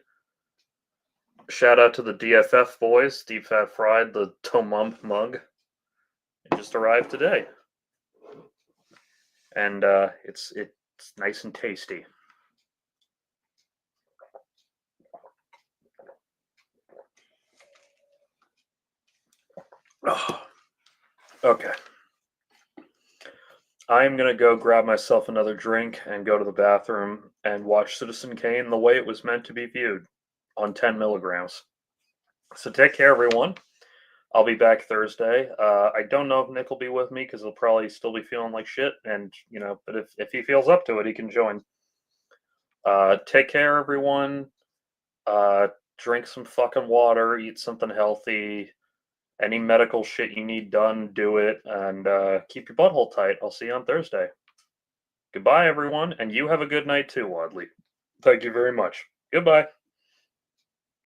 Shout out to the DFF boys, Deep Fat Fried, the Tomump mug. It just arrived today, and it's nice and tasty. Oh, okay. I'm gonna go grab myself another drink and go to the bathroom and watch Citizen Kane the way it was meant to be viewed on 10 milligrams. So take care, everyone. I'll be back Thursday. I don't know if Nick will be with me because he'll probably still be feeling like shit, and but if he feels up to it, he can join. Take care, everyone. Drink some fucking water. Eat something healthy. Any medical shit you need done, do it, and keep your butthole tight. I'll see you on Thursday. Goodbye, everyone, and you have a good night too, Wadley. Thank you very much. Goodbye.